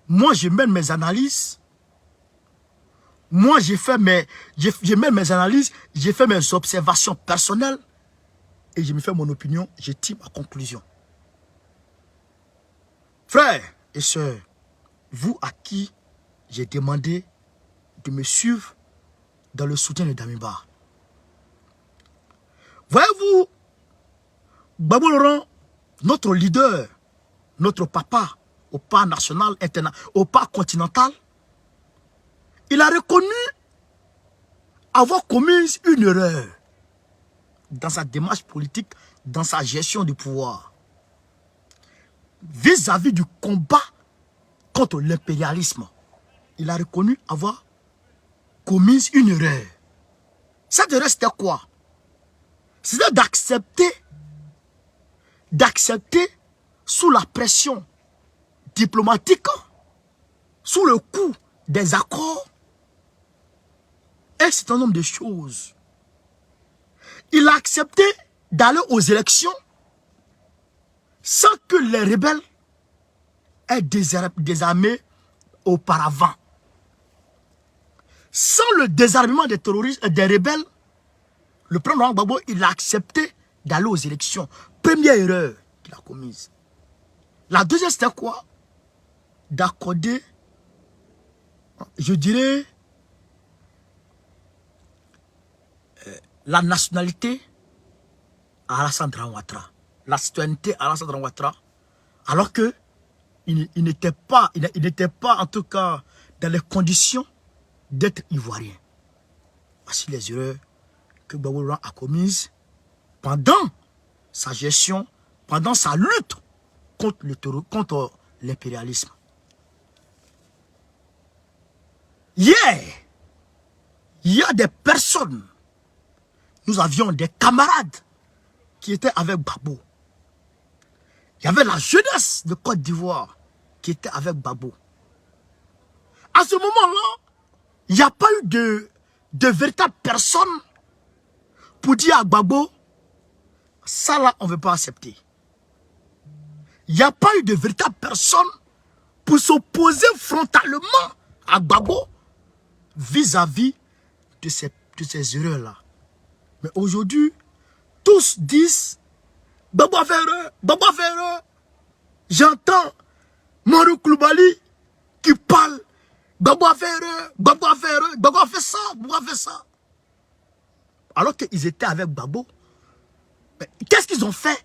Moi, je mène mes analyses. Moi, je mène mes analyses, j'ai fait mes observations personnelles et je me fais mon opinion, je tire ma conclusion. Frères et sœurs, vous à qui j'ai demandé de me suivre dans le soutien de Damiba. Voyez-vous, Gbagbo Laurent, notre leader, notre papa, au pas national, au pas continental, il a reconnu avoir commis une erreur dans sa démarche politique, dans sa gestion du pouvoir, vis-à-vis du combat contre l'impérialisme. Il a reconnu avoir commis une erreur. Cette erreur, c'était quoi? C'était d'accepter sous la pression diplomatique, sous le coup des accords, un certain nombre de choses. Il a accepté d'aller aux élections sans que les rebelles aient désarmé auparavant. Sans le désarmement des terroristes et des rebelles, le président Laurent Gbagbo, il a accepté d'aller aux élections. Première erreur qu'il a commise. La deuxième, c'était quoi? D'accorder, je dirais, la nationalité à Alassane Ouattara. La citoyenneté à Alassane Ouattara. Alors que il n'était pas, en tout cas, dans les conditions d'être ivoirien. Voici les erreurs que Gbagbo Laurent a commises pendant sa gestion, pendant sa lutte contre l'impérialisme. Hier, il y a des personnes, nous avions des camarades qui étaient avec Gbagbo. Il y avait la jeunesse de Côte d'Ivoire qui était avec Gbagbo. À ce moment-là, il n'y a pas eu de véritable personne pour dire à Gbagbo, ça là, on ne veut pas accepter. Il n'y a pas eu de véritable personne pour s'opposer frontalement à Gbagbo vis-à-vis de ces erreurs-là. Mais aujourd'hui, tous disent, Gbagbo a fait erreur, Gbagbo a fait erreur. J'entends Moro Koulibaly qui parle, Gbagbo a fait erreur, Gbagbo a fait erreur, Gbagbo a fait ça, Gbagbo a fait ça. Alors qu'ils étaient avec Gbagbo, qu'est-ce qu'ils ont fait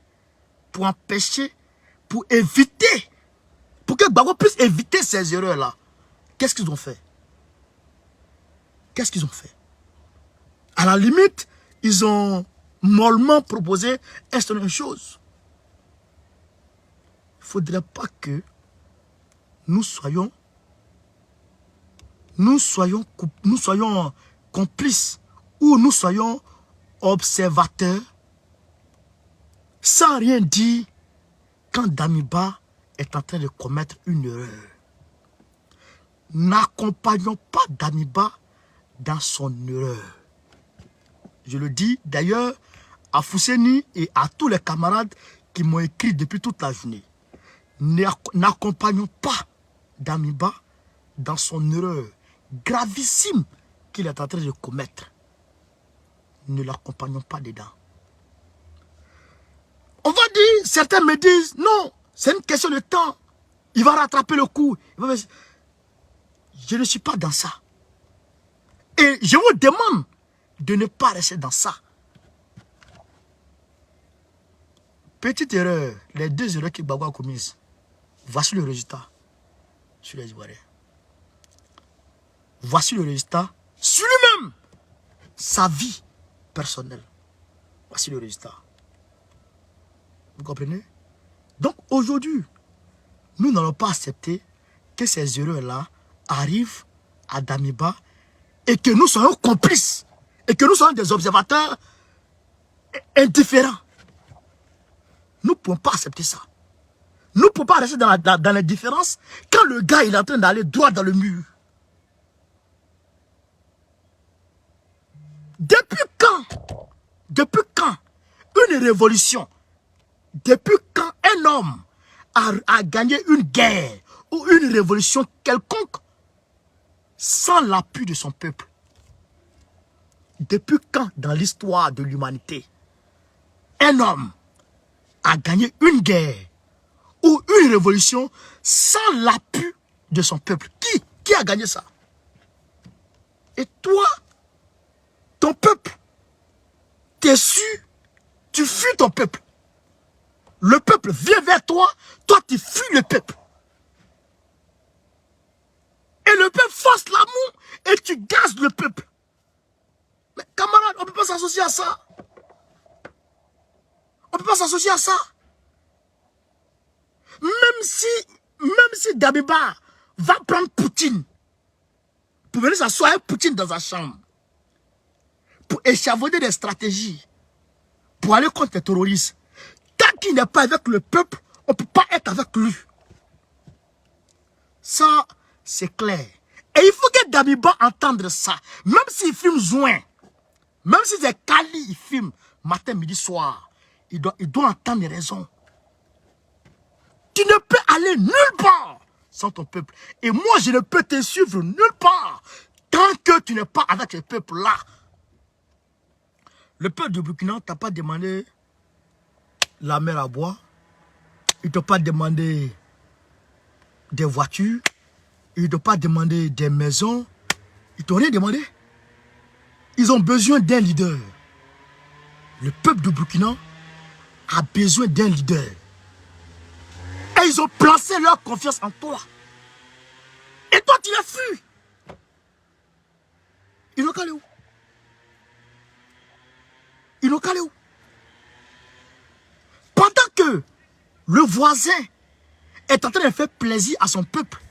pour empêcher, pour éviter, pour que Gbagbo puisse éviter ces erreurs-là. Qu'est-ce qu'ils ont fait? Qu'est-ce qu'ils ont fait? À la limite, ils ont mollement proposé une chose. Il ne faudrait pas que nous soyons complices ou nous soyons observateurs sans rien dire quand Damiba est en train de commettre une erreur. N'accompagnons pas Damiba dans son erreur. Je le dis d'ailleurs à Fousseni et à tous les camarades qui m'ont écrit depuis toute la journée. N'accompagnons pas Damiba dans son erreur gravissime qu'il est en train de commettre. Ne l'accompagnons pas dedans. On va dire, certains me disent, non, c'est une question de temps. Il va rattraper le coup. Je ne suis pas dans ça. Et je vous demande de ne pas rester dans ça. Petite erreur, les deux erreurs que Gbagbo a commises. Voici le résultat sur les Ivoiriens. Voici le résultat sur lui-même, sa vie personnelle. Voici le résultat. Vous comprenez? Donc aujourd'hui, nous n'allons pas accepter que ces erreurs-là arrivent à Damiba et que nous soyons complices et que nous soyons des observateurs indifférents. Nous ne pouvons pas accepter ça. Nous ne pouvons pas rester dans l'indifférence quand le gars il est en train d'aller droit dans le mur. Depuis quand une révolution, depuis quand un homme a gagné une guerre ou une révolution quelconque sans l'appui de son peuple? Depuis quand dans l'histoire de l'humanité un homme a gagné une guerre ou une révolution sans l'appui de son peuple? Qui a gagné ça? Et toi, ton peuple, t'es su, tu fuis ton peuple. Le peuple vient vers toi, toi tu fuis le peuple. Et le peuple force l'amour et tu gazes le peuple. Mais camarades, on ne peut pas s'associer à ça. On ne peut pas s'associer à ça. Même si Damiba va prendre Poutine, pour venir s'asseoir avec Poutine dans sa chambre, pour échafauder des stratégies, pour aller contre les terroristes, tant qu'il n'est pas avec le peuple, on ne peut pas être avec lui. Ça, c'est clair. Et il faut que Damiba entende ça. Même s'il filme Zouin, même si c'est Kali, il filme matin, midi, soir, il doit entendre les raisons. Tu ne peux aller nulle part sans ton peuple. Et moi, je ne peux te suivre nulle part tant que tu n'es pas avec ce peuple-là. Le peuple du Burkina ne t'a pas demandé la mer à boire. Il ne t'a pas demandé des voitures. Il ne t'a pas demandé des maisons. Ils ne t'ont rien demandé. Ils ont besoin d'un leader. Le peuple du Burkina a besoin d'un leader. Et ils ont placé leur confiance en toi. Et toi, tu l'as fui. Ils n'ont qu'à aller où? Ils n'ont qu'à aller où? Pendant que le voisin est en train de faire plaisir à son peuple,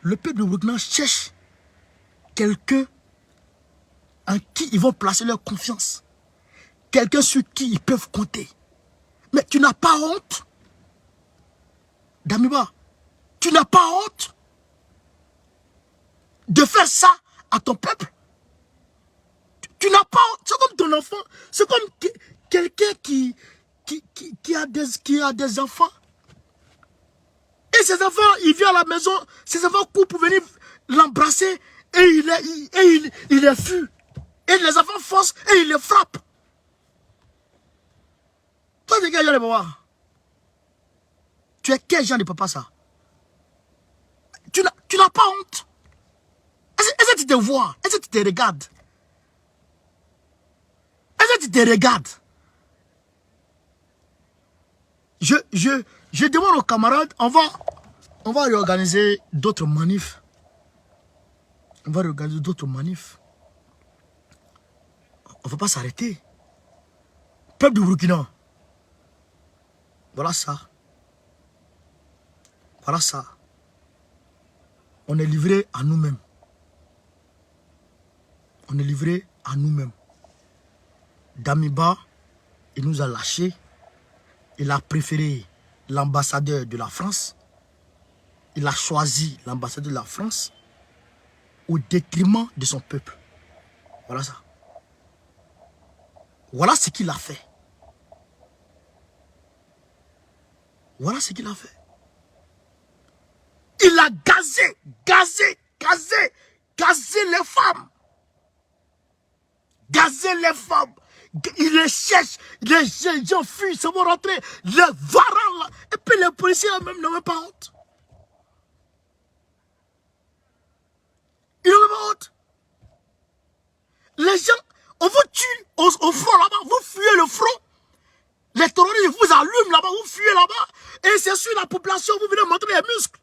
le peuple de Burkina cherche quelqu'un en qui ils vont placer leur confiance. Quelqu'un sur qui ils peuvent compter. Mais tu n'as pas honte? Damiba, tu n'as pas honte de faire ça à ton peuple? Tu n'as pas honte? C'est comme ton enfant. C'est comme quelqu'un qui a des enfants. Et ses enfants, il vient à la maison, ses enfants courent pour venir l'embrasser et il les fuit. Et les enfants forcent et il les frappe. Toi, tu es quel genre de papa? Tu es quel genre de papa ça? Tu n'as pas honte? Est-ce que tu te vois? Est-ce que tu te regardes? Est-ce que tu te regardes? je demande aux camarades, on va réorganiser d'autres manifs. On va réorganiser d'autres manifs. On ne va pas s'arrêter. Peuple du Burkina. Voilà ça. Voilà ça. On est livré à nous-mêmes. On est livré à nous-mêmes. Damiba, il nous a lâchés. Il a préféré l'ambassadeur de la France. Il a choisi l'ambassadeur de la France au détriment de son peuple. Voilà ça. Voilà ce qu'il a fait. Voilà ce qu'il a fait. Il a gazé les femmes. Gazé les femmes. Il les cherche. Les gens fuient, ils vont rentrer. Les varans là. Et puis les policiers même n'ont même pas honte. Ils n'ont même pas honte. Les gens, on vous tue au front là-bas. Vous fuyez le front. Les terroristes vous allument là-bas. Vous fuyez là-bas. Et c'est sur la population, vous venez montrer les muscles.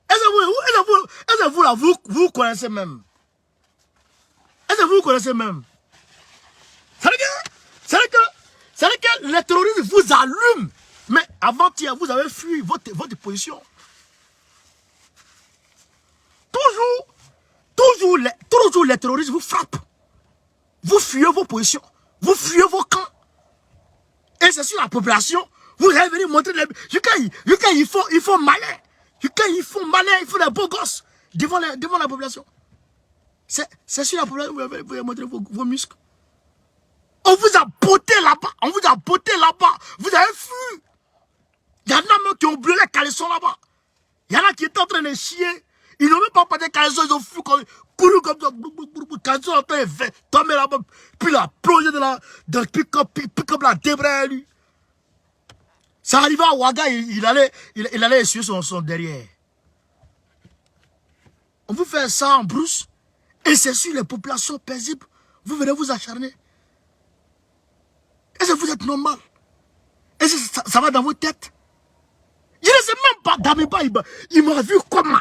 Est-ce que vous là, vous connaissez même? Est-ce que vous connaissez même? C'est que les terroristes vous allument. Mais avant-hier, vous avez fui votre position. Toujours les terroristes vous frappent. Vous fuyez vos positions. Vous fuyez vos camps. Et c'est sur la population. Vous allez venir montrer les... Ils font malin. Ils font malin, ils font des beaux gosses devant la population. C'est sur la population que vous allez montrer vos muscles. On vous a botté là-bas. Vous avez fui. Il y en a même qui ont brûlé les caleçons là-bas. Il y en a qui étaient en train de chier. Ils n'ont même pas porté les caleçons. Ils ont fui, couru comme ça. Les caleçons sont en train de tomber là-bas. Puis il a plongé dans le pick-up là, débrayer lui. Ça arrivait à Ouaga, il allait essuyer son derrière. On vous fait ça en brousse. Et c'est sur les populations paisibles. Vous venez vous acharner. Est-ce que vous êtes normal? Est-ce que ça va dans vos têtes? Je ne sais même pas, Damiba, il m'a vu comment.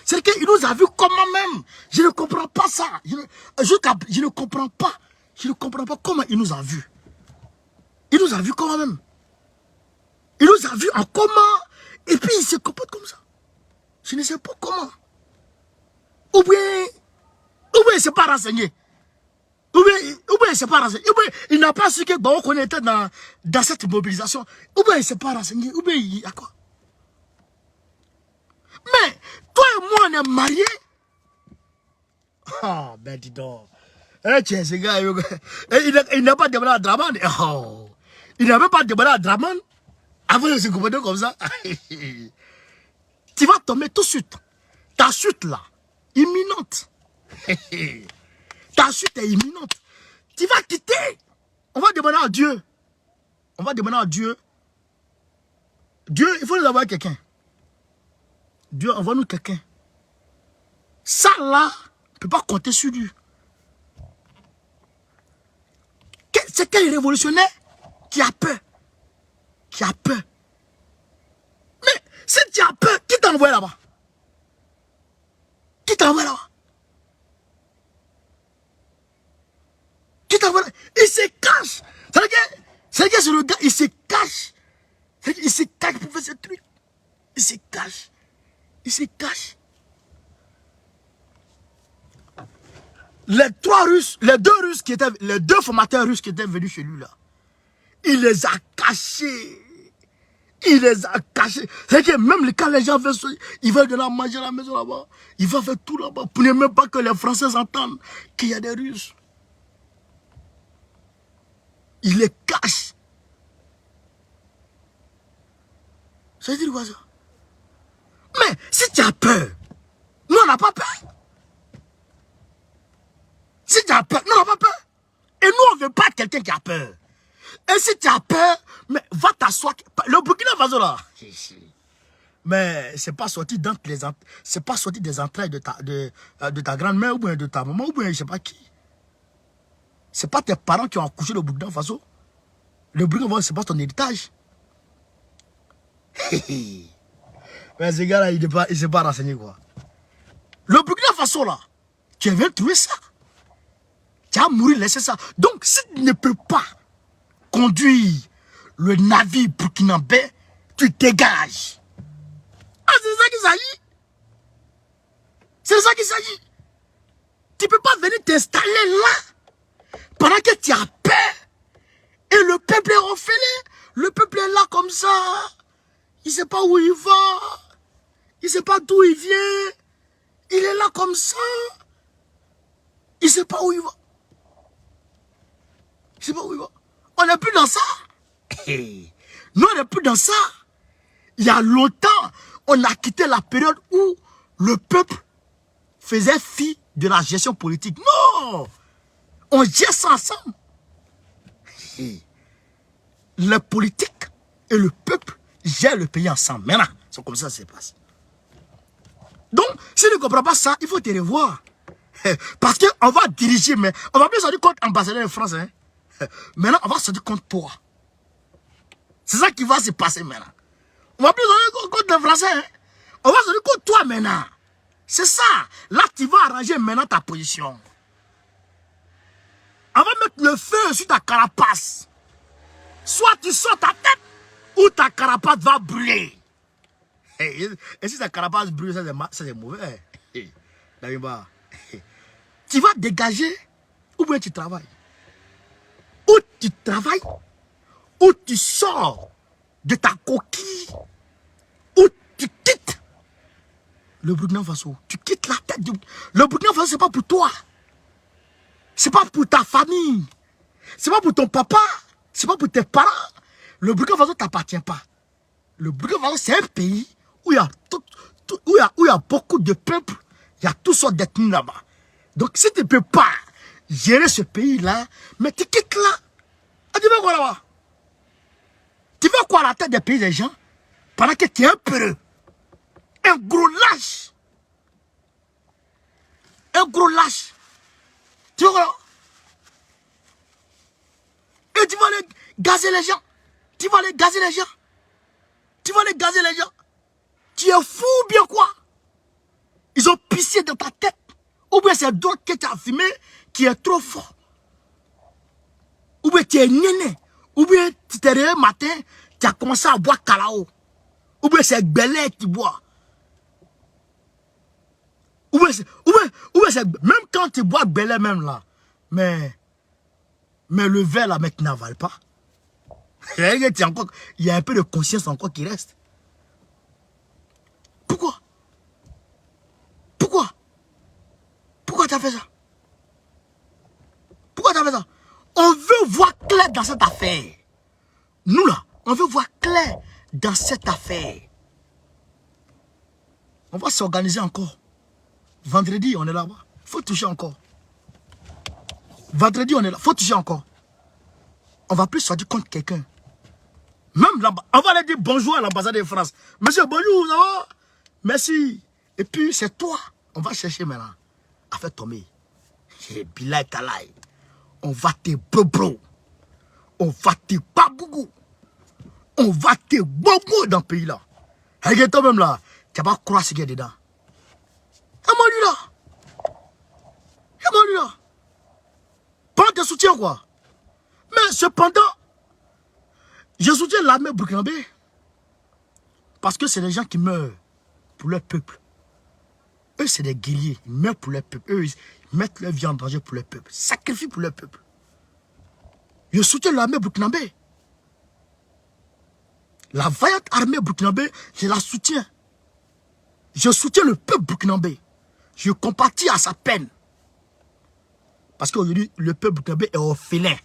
C'est qu'il nous a vu comment même. Je ne comprends pas ça. Je ne comprends pas. Je ne comprends pas comment il nous a vu. Il nous a vu comment même. Il nous a vu en comment. Et puis il se comporte comme ça. Je ne sais pas comment. Ou bien il ne s'est pas renseigné. Ou bien il ne s'est pas renseigné. Ou bien il n'a pas su que Baoko était dans cette mobilisation. Ou bien il ne s'est pas renseigné. Ou bien il y a quoi? Mais toi et moi on est mariés. Ah, ben dis donc. Tiens, ce gars, il n'a pas demandé à Draman. Oh. Il n'avait pas demandé à Draman. Avant de se comporter comme ça. Tu vas tomber tout de suite. Ta chute là, imminente. Ta chute est imminente. Tu vas quitter. On va demander à Dieu. On va demander à Dieu. Dieu, il faut nous avoir quelqu'un. Dieu, envoie-nous quelqu'un. Ça là, on ne peut pas compter sur lui. C'est quel révolutionnaire qui a peur? Qui a peur? Mais si tu as peur, qui t'a envoyé là-bas? Qui t'a envoyé là-bas? Qui t'a envoyé là-bas? Il se cache. C'est que c'est le gars, il se cache. Il se cache pour faire ce truc. Il se cache. Il se cache. Les deux formateurs russes qui étaient venus chez lui là, il les a cachés. Il les a cachés. C'est que même quand les gens veulent, ils veulent donner à manger à la maison là-bas, il va faire tout là-bas pour ne même pas que les Français entendent qu'il y a des Russes. Il les cache. Ça veut dire quoi ça? Mais si tu as peur, nous on n'a pas peur. Si tu as peur, nous on n'a pas peur. Et nous on ne veut pas quelqu'un qui a peur. Et si tu as peur, mais va t'asseoir. Le Burkina Faso là. Mais c'est pas sorti c'est pas sorti des entrailles de ta grand-mère ou bien de ta maman ou bien je sais pas qui. C'est pas tes parents qui ont accouché le Burkina Faso. Le Burkina Faso c'est pas ton héritage. Mais ce gars-là, il ne s'est pas renseigné, quoi. Le Burkina Faso, là, tu viens trouver ça. Tu as mouru, laisser ça. Donc, si tu ne peux pas conduire le navire burkinabé, tu dégages. Ah, c'est ça qu'il s'agit. C'est de ça qu'il s'agit. Tu ne peux pas venir t'installer là pendant que tu as peur. Et le peuple est orphelin. Le peuple est là comme ça. Il ne sait pas où il va. Il ne sait pas d'où il vient. Il est là comme ça. Il ne sait pas où il va. Il ne sait pas où il va. On n'est plus dans ça. Nous, on n'est plus dans ça. Il y a longtemps, on a quitté la période où le peuple faisait fi de la gestion politique. Non! On gère ça ensemble. Le politique et le peuple gèrent le pays ensemble. Maintenant, c'est comme ça que ça se passe. Donc, si tu ne comprends pas ça, il faut te revoir. Parce qu'on va diriger, mais on va plus sortir contre l'ambassadeur de France. Hein. Maintenant, on va sortir contre toi. C'est ça qui va se passer maintenant. On va plus sortir contre les Français. Hein. On va sortir contre toi maintenant. C'est ça. Là, tu vas arranger maintenant ta position. On va mettre le feu sur ta carapace. Soit tu sors ta tête, ou ta carapace va brûler. Et si ta carapace brûle, ça c'est mauvais. Tu vas dégager, ou bien tu travailles. Ou tu travailles, ou tu sors de ta coquille, ou tu quittes le Burkina Faso. Tu quittes la tête du... Le Burkina Faso, ce n'est pas pour toi. Ce n'est pas pour ta famille. Ce n'est pas pour ton papa. Ce n'est pas pour tes parents. Le Burkina Faso ne t'appartient pas. Le Burkina Faso, c'est un pays où il y a beaucoup de peuples. Il y a toutes sortes d'ethnies là-bas. Donc, si tu ne peux pas gérer ce pays-là, mais tu quittes là. Ah, tu veux quoi là-bas? Tu veux quoi à la tête des pays des gens? Pendant que tu es un peureux. Un gros lâche. Un gros lâche. Tu vois quoi? Et tu vas aller gazer les gens. Tu vas aller gazer les gens. Tu vas aller gazer les gens. Tu es fou ou bien quoi? Ils ont pissé dans ta tête. Ou bien c'est d'autres que tu as fumé qui est trop fort. Ou bien tu es néné. Ou bien tu t'es réveillé matin, tu as commencé à boire Kalao. Ou bien c'est Belé qui boit. Ou bien c'est... Même quand tu bois Belé même là. Mais le verre là, mec, n'avale pas. Il y a un peu de conscience encore qui reste. Pourquoi? Pourquoi? Pourquoi tu as fait ça? Pourquoi tu as fait ça? On veut voir clair dans cette affaire. Nous là, on veut voir clair dans cette affaire. On va s'organiser encore. Vendredi, on est là-bas. Il faut toucher encore. Vendredi, on est là. Il faut toucher encore. On va plus sortir contre quelqu'un. Même là-bas, on va aller dire bonjour à l'ambassade de France. Monsieur, bonjour, ça va? Merci. Et puis, c'est toi. On va chercher maintenant à faire tomber. Bilay Talaï. On va te bro. On va te babougou. On va te bobo dans le pays là. Regarde toi-même là. Tu vas pas croire ce qu'il y a dedans. Et moi lui là. Et moi lui là. Prends tes soutiens quoi. Mais cependant, je soutiens l'armée burkinabé. Parce que c'est des gens qui meurent pour leur peuple. Eux, c'est des guerriers. Ils meurent pour leur peuple. Eux, ils mettent leur vie en danger pour leur peuple. Sacrifient pour leur peuple. Je soutiens l'armée burkinabé. La vaillante armée burkinabé, je la soutiens. Je soutiens le peuple burkinabé. Je compatis à sa peine. Parce qu'aujourd'hui, le peuple burkinabé est orphelin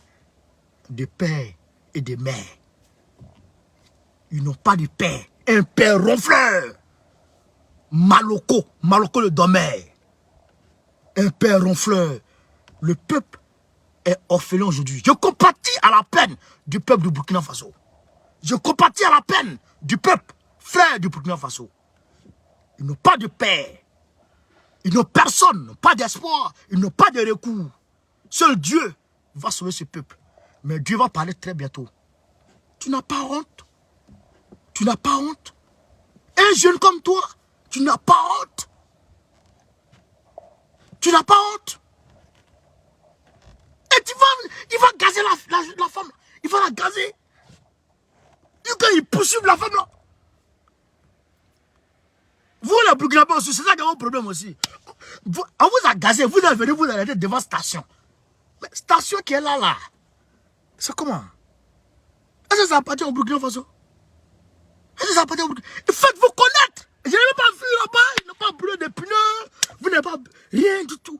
de père et de mère. Ils n'ont pas de père. Un père ronfleur. Maloko le domaine. Un père ronfleur. Le peuple est orphelin aujourd'hui. Je compatis à la peine du peuple du Burkina Faso. Je compatis à la peine du peuple, frère du Burkina Faso. Ils n'ont pas de père. Ils n'ont personne, pas d'espoir. Ils n'ont pas de recours. Seul Dieu va sauver ce peuple. Mais Dieu va parler très bientôt. Tu n'as pas honte. Tu n'as pas honte? Un jeune comme toi, tu n'as pas honte? Tu n'as pas honte? Et il va gazer la femme. Il va la gazer. Quand il poursuit la femme là. Vous les Burkinabés aussi, c'est ça qui est mon problème aussi. On vous a gazé, vous êtes venu vous arrêter devant station. Mais station qui est là. C'est comment? Est-ce que ça appartient au Burkina Faso? Est-ce que ça appartient au Burkina? Faites-vous connaître. Je n'ai même pas vu là-bas. Ils n'ont pas brûlé des pneus. Vous n'avez pas rien du tout.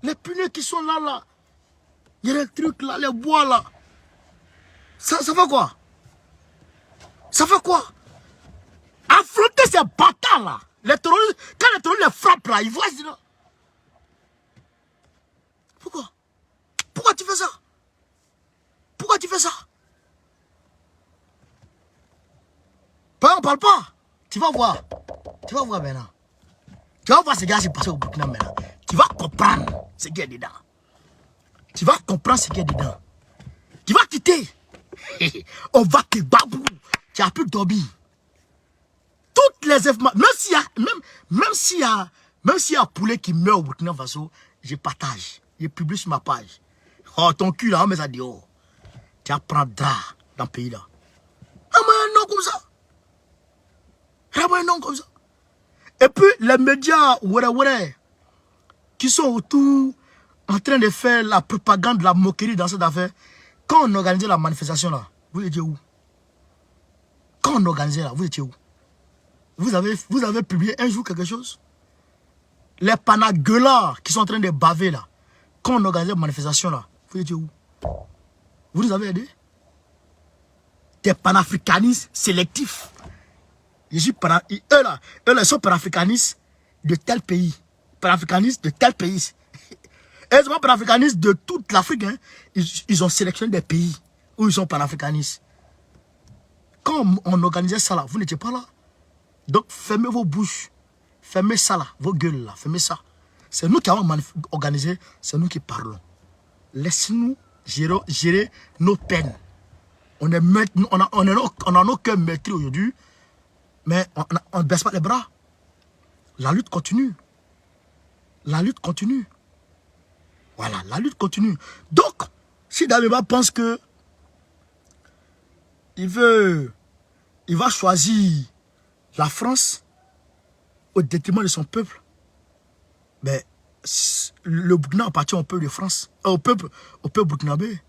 Les pneus qui sont là. Il y a les trucs là, les bois là. Ça fait quoi? Ça fait quoi? Affronter ces bâtards là. Les terroristes, quand les terroristes les frappent là, ils voient sinon. Pourquoi? Pourquoi tu fais ça? Pourquoi tu fais ça? On parle pas. Tu vas voir. Tu vas voir maintenant. Tu vas voir ce gars qui s'est passé au Burkina maintenant. Tu vas comprendre ce qui est dedans. Tu vas comprendre ce qui est dedans. Tu vas quitter. On va te babou. Tu as pu dormir. Toutes les informations, même s'il y a un poulet qui meurt au Burkina Faso, je partage. Je publie sur ma page. Oh, ton cul là, on met ça dehors. Tu apprendras dans le pays là. Ramène un nom comme ça. Ramène un nom comme ça. Et puis, les médias, qui sont autour, en train de faire la propagande, la moquerie dans cette affaire, quand on organisait la manifestation là, vous étiez où? Quand on organisait là, vous étiez où? Vous avez publié un jour quelque chose? Les panaguelards qui sont en train de baver là, quand on organisait la manifestation là, vous étiez où? Vous nous avez aidé? Des panafricanistes sélectifs. Eux là, ils sont panafricanistes de tel pays. Panafricanistes de tel pays. Et ils sont panafricanistes de toute l'Afrique. Hein. Ils ont sélectionné des pays où ils sont panafricanistes. Quand on organisait ça là, vous n'étiez pas là. Donc fermez vos bouches. Fermez ça là, vos gueules là, fermez ça. C'est nous qui avons organisé, c'est nous qui parlons. Laissez-nous gérer nos peines. On n'a aucun maîtrise aujourd'hui, mais on ne baisse pas les bras. La lutte continue. La lutte continue. Voilà, la lutte continue. Donc, si Damiba pense que il va choisir la France au détriment de son peuple, mais le Burkina appartient au peuple de France, au peuple burkinabé.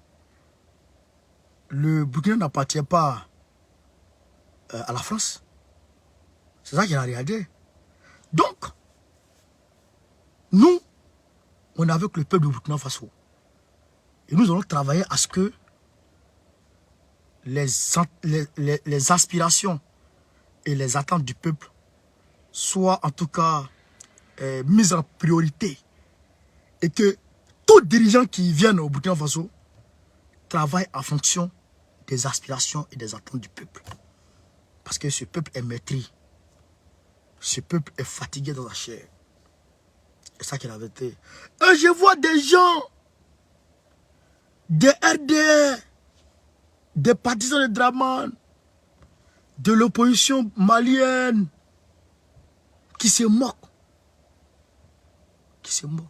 Le Burkina n'appartient pas à la France. C'est ça qu'il a regardé. Donc, nous, on est avec le peuple du Burkina Faso. Et nous allons travailler à ce que les aspirations et les attentes du peuple soient en tout cas mises en priorité. Et que tout dirigeant qui vient au Burkina Faso travaille en fonction des aspirations et des attentes du peuple. Parce que ce peuple est meurtri. Ce peuple est fatigué dans la chair. C'est ça qui est la vérité. Et je vois des gens, des RDR, des partisans de Draman, de l'opposition malienne, qui se moquent. Qui se moquent.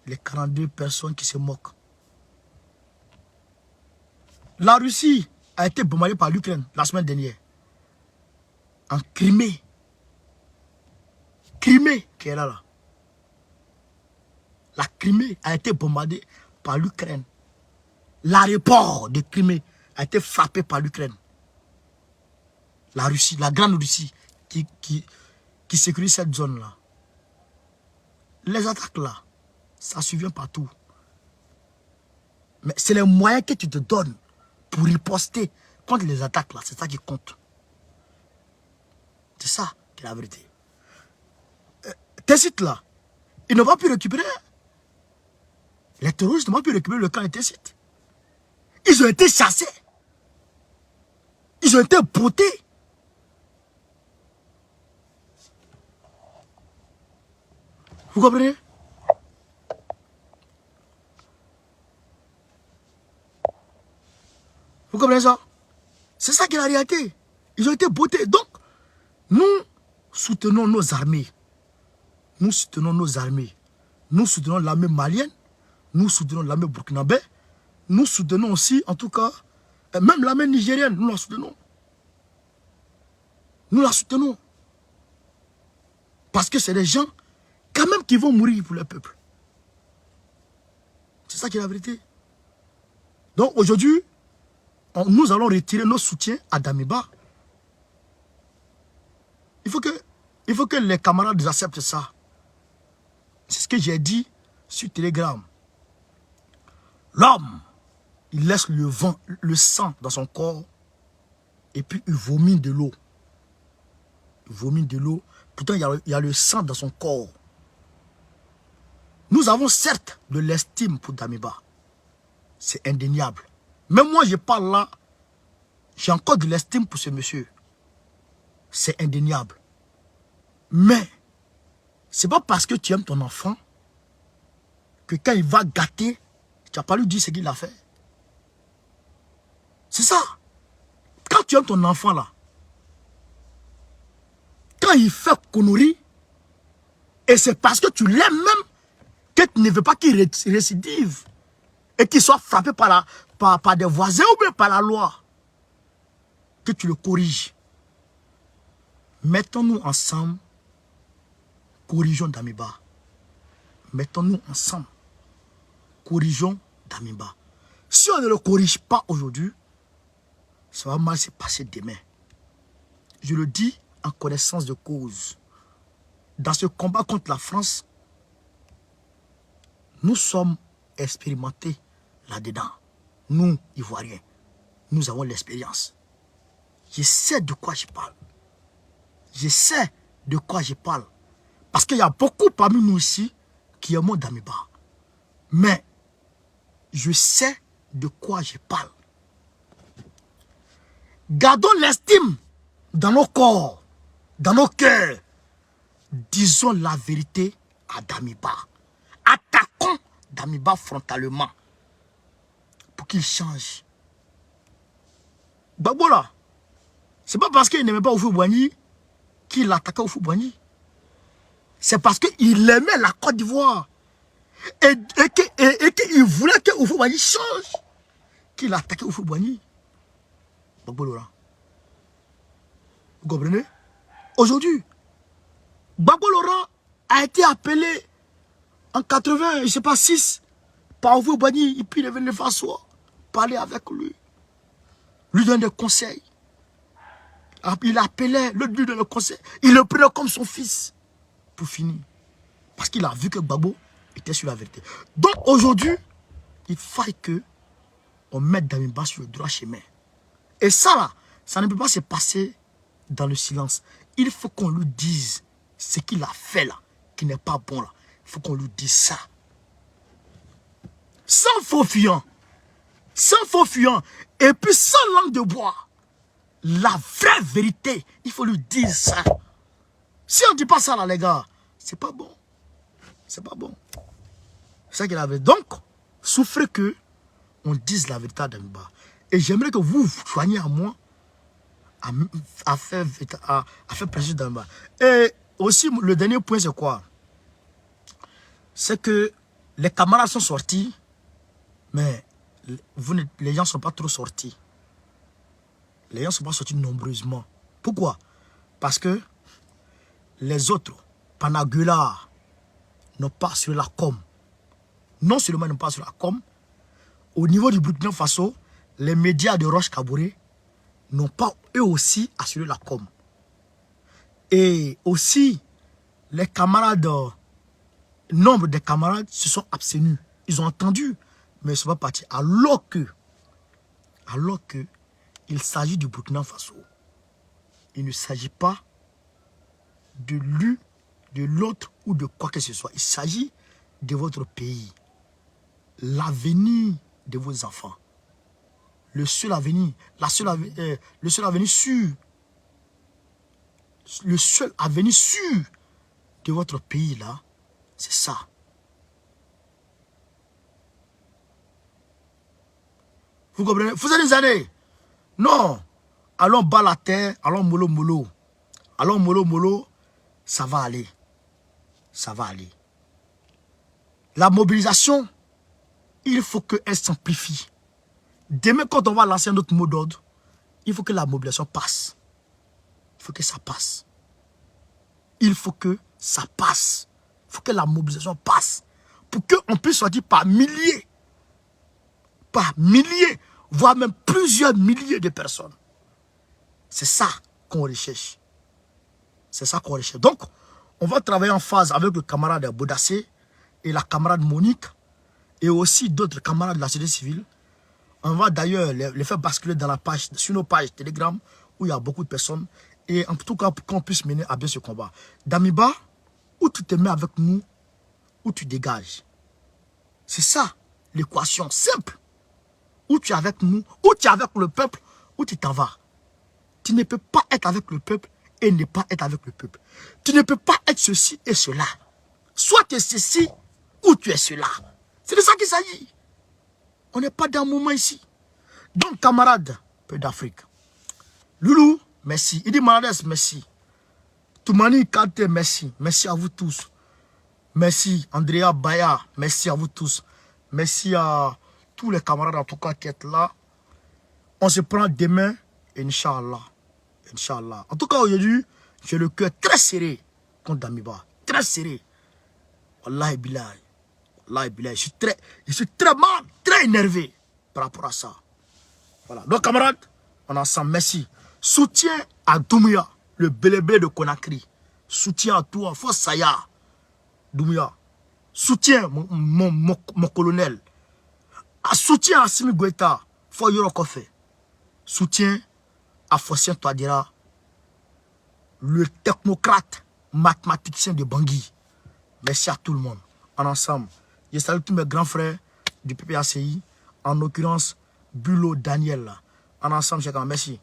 Les 42 personnes qui se moquent. La Russie a été bombardée par l'Ukraine la semaine dernière. En Crimée. Crimée qui est là. La Crimée a été bombardée par l'Ukraine. L'aéroport de Crimée a été frappé par l'Ukraine. La Russie, la grande Russie qui sécurise cette zone-là. Les attaques là, ça survient partout. Mais c'est les moyens que tu te donnes pour riposter contre les attaques là, c'est ça qui compte. C'est ça qui est la vérité. Tes sites là, ils n'ont pas pu récupérer. Les terroristes n'ont pas pu récupérer le camp de tes sites. Ils ont été chassés. Ils ont été bottés. Vous comprenez? Vous comprenez ça? C'est ça qui est la réalité. Ils ont été bottés. Donc, nous soutenons nos armées. Nous soutenons nos armées. Nous soutenons l'armée malienne. Nous soutenons l'armée burkinabé. Nous soutenons aussi, en tout cas, même l'armée nigérienne, nous la soutenons. Nous la soutenons. Parce que c'est des gens, quand même, qui vont mourir pour le peuple. C'est ça qui est la vérité. Donc aujourd'hui, nous allons retirer nos soutiens à Damiba. Il faut que les camarades acceptent ça. C'est ce que j'ai dit sur Telegram. L'homme, il laisse le sang dans son corps et puis il vomit de l'eau. Il vomit de l'eau. Pourtant, il y a le sang dans son corps. Nous avons certes de l'estime pour Damiba. C'est indéniable. Même moi, je parle là, j'ai encore de l'estime pour ce monsieur. C'est indéniable. Mais, c'est pas parce que tu aimes ton enfant que quand il va gâter, tu n'as pas lui dire ce qu'il a fait. C'est ça. Quand tu aimes ton enfant là, quand il fait connerie, et c'est parce que tu l'aimes même, que tu ne veux pas qu'il récidive et qu'il soit frappé par des voisins ou bien par la loi, que tu le corriges. Mettons-nous ensemble, corrigeons Damiba. Mettons-nous ensemble, corrigeons Damiba. Si on ne le corrige pas aujourd'hui, ça va mal se passer demain. Je le dis en connaissance de cause. Dans ce combat contre la France, nous sommes expérimentés là-dedans. Nous, Ivoiriens, nous avons l'expérience. Je sais de quoi je parle. Je sais de quoi je parle. Parce qu'il y a beaucoup parmi nous ici qui aiment Damiba. Mais je sais de quoi je parle. Gardons l'estime dans nos corps, dans nos cœurs. Disons la vérité à Damiba. Attaquons Damiba frontalement pour qu'il change. Gbagbo là, c'est pas parce qu'il n'aimait pas Houphouët-Boigny qu'il attaquait Houphouët-Boigny. C'est parce qu'il aimait la Côte d'Ivoire et qu'il voulait que Houphouët-Boigny change qu'il attaquait Houphouët-Boigny. Gbagbo là. Vous comprenez? Aujourd'hui, Gbagbo Laurent a été appelé en 80, je ne sais pas, 6, par Houphouët-Boigny, et puis il est venu le faire asseoir, parler avec lui donner des conseils. Il appelait, lui donner le conseil, il le prenait comme son fils, pour finir. Parce qu'il a vu que Gbagbo était sur la vérité. Donc aujourd'hui, il faille que on mette Damiba sur le droit chemin. Et ça là, ça ne peut pas se passer dans le silence. Il faut qu'on lui dise ce qu'il a fait là, qui n'est pas bon là. Il faut qu'on lui dise ça. Sans faux fuyant. Sans faux fuyant. Et puis sans langue de bois. La vraie vérité, il faut lui dire ça. Si on ne dit pas ça là les gars, c'est pas bon. C'est pas bon. C'est ça qu'il avait. Donc, souffrez que on dise la vérité à Damiba. Et j'aimerais que vous joigniez à moi à faire pression Damiba. Et aussi, le dernier point, c'est quoi? C'est que les camarades sont sortis, mais les gens ne sont pas trop sortis. Les gens ne sont pas sortis nombreusement. Pourquoi? Parce que les autres, Panagula, n'ont pas assuré la com. Non seulement ils n'ont pas assuré la com, au niveau du Burkina Faso, les médias de Roche Kabouré n'ont pas eux aussi assuré la com. Et aussi, les camarades, nombre de camarades se sont abstenus. Ils ont entendu, mais ils ne sont pas partis. Alors que il s'agit du Burkina Faso. Il ne s'agit pas de l'un, de l'autre ou de quoi que ce soit. Il s'agit de votre pays. L'avenir de vos enfants. Le seul avenir sûr. Le seul avenir sûr de votre pays là, c'est ça. Vous comprenez? Vous allez des années. Non. allons bas la terre, allons mollo mollo. Allons mollo mollo, ça va aller. Ça va aller. La mobilisation, il faut qu'elle s'amplifie. Demain, quand on va lancer un autre mot d'ordre, il faut que la mobilisation passe. Il faut que ça passe. Il faut que ça passe. Il faut que la mobilisation passe. Pour qu'on puisse sortir par milliers, voire même plusieurs milliers de personnes. C'est ça qu'on recherche. C'est ça qu'on recherche. Donc, on va travailler en phase avec le camarade Bodassé et la camarade Monique et aussi d'autres camarades de la société civile. On va d'ailleurs les faire basculer dans la page, sur nos pages Telegram où il y a beaucoup de personnes. Et en tout cas, pour qu'on puisse mener à bien ce combat. Damiba, ou tu te mets avec nous, ou tu dégages. C'est ça, l'équation simple. Ou tu es avec nous, ou tu es avec le peuple, ou tu t'en vas. Tu ne peux pas être avec le peuple et ne pas être avec le peuple. Tu ne peux pas être ceci et cela. Soit tu es ceci, ou tu es cela. C'est de ça qu'il s'agit. On n'est pas dans un moment ici. Donc, camarades, peu d'Afrique. Loulou, merci. Idi Malades, merci. Toumani Kante, merci. Merci à vous tous. Merci. Andrea Baya, merci à vous tous. Merci à tous les camarades en tout cas qui sont là. On se prend demain, Inch'Allah. Inch'Allah. En tout cas, aujourd'hui, j'ai le cœur très serré contre Damiba. Très serré. Wallahi billahi. Wallahi billahi. Je suis très mal, très énervé par rapport à ça. Voilà. Donc, camarades, on est ensemble. Merci. Soutien à Doumbouya, le belébé de Conakry. Soutien à toi, Force Saya, Doumbouya. Soutien, mon colonel. Soutien à Simi Goïta, Foyoro Kofe. Soutien à Fossien Touadéra, le technocrate mathématicien de Bangui. Merci à tout le monde. En ensemble, je salue tous mes grands frères du PPACI, en l'occurrence, Bulo Daniel. En ensemble, chacun, merci.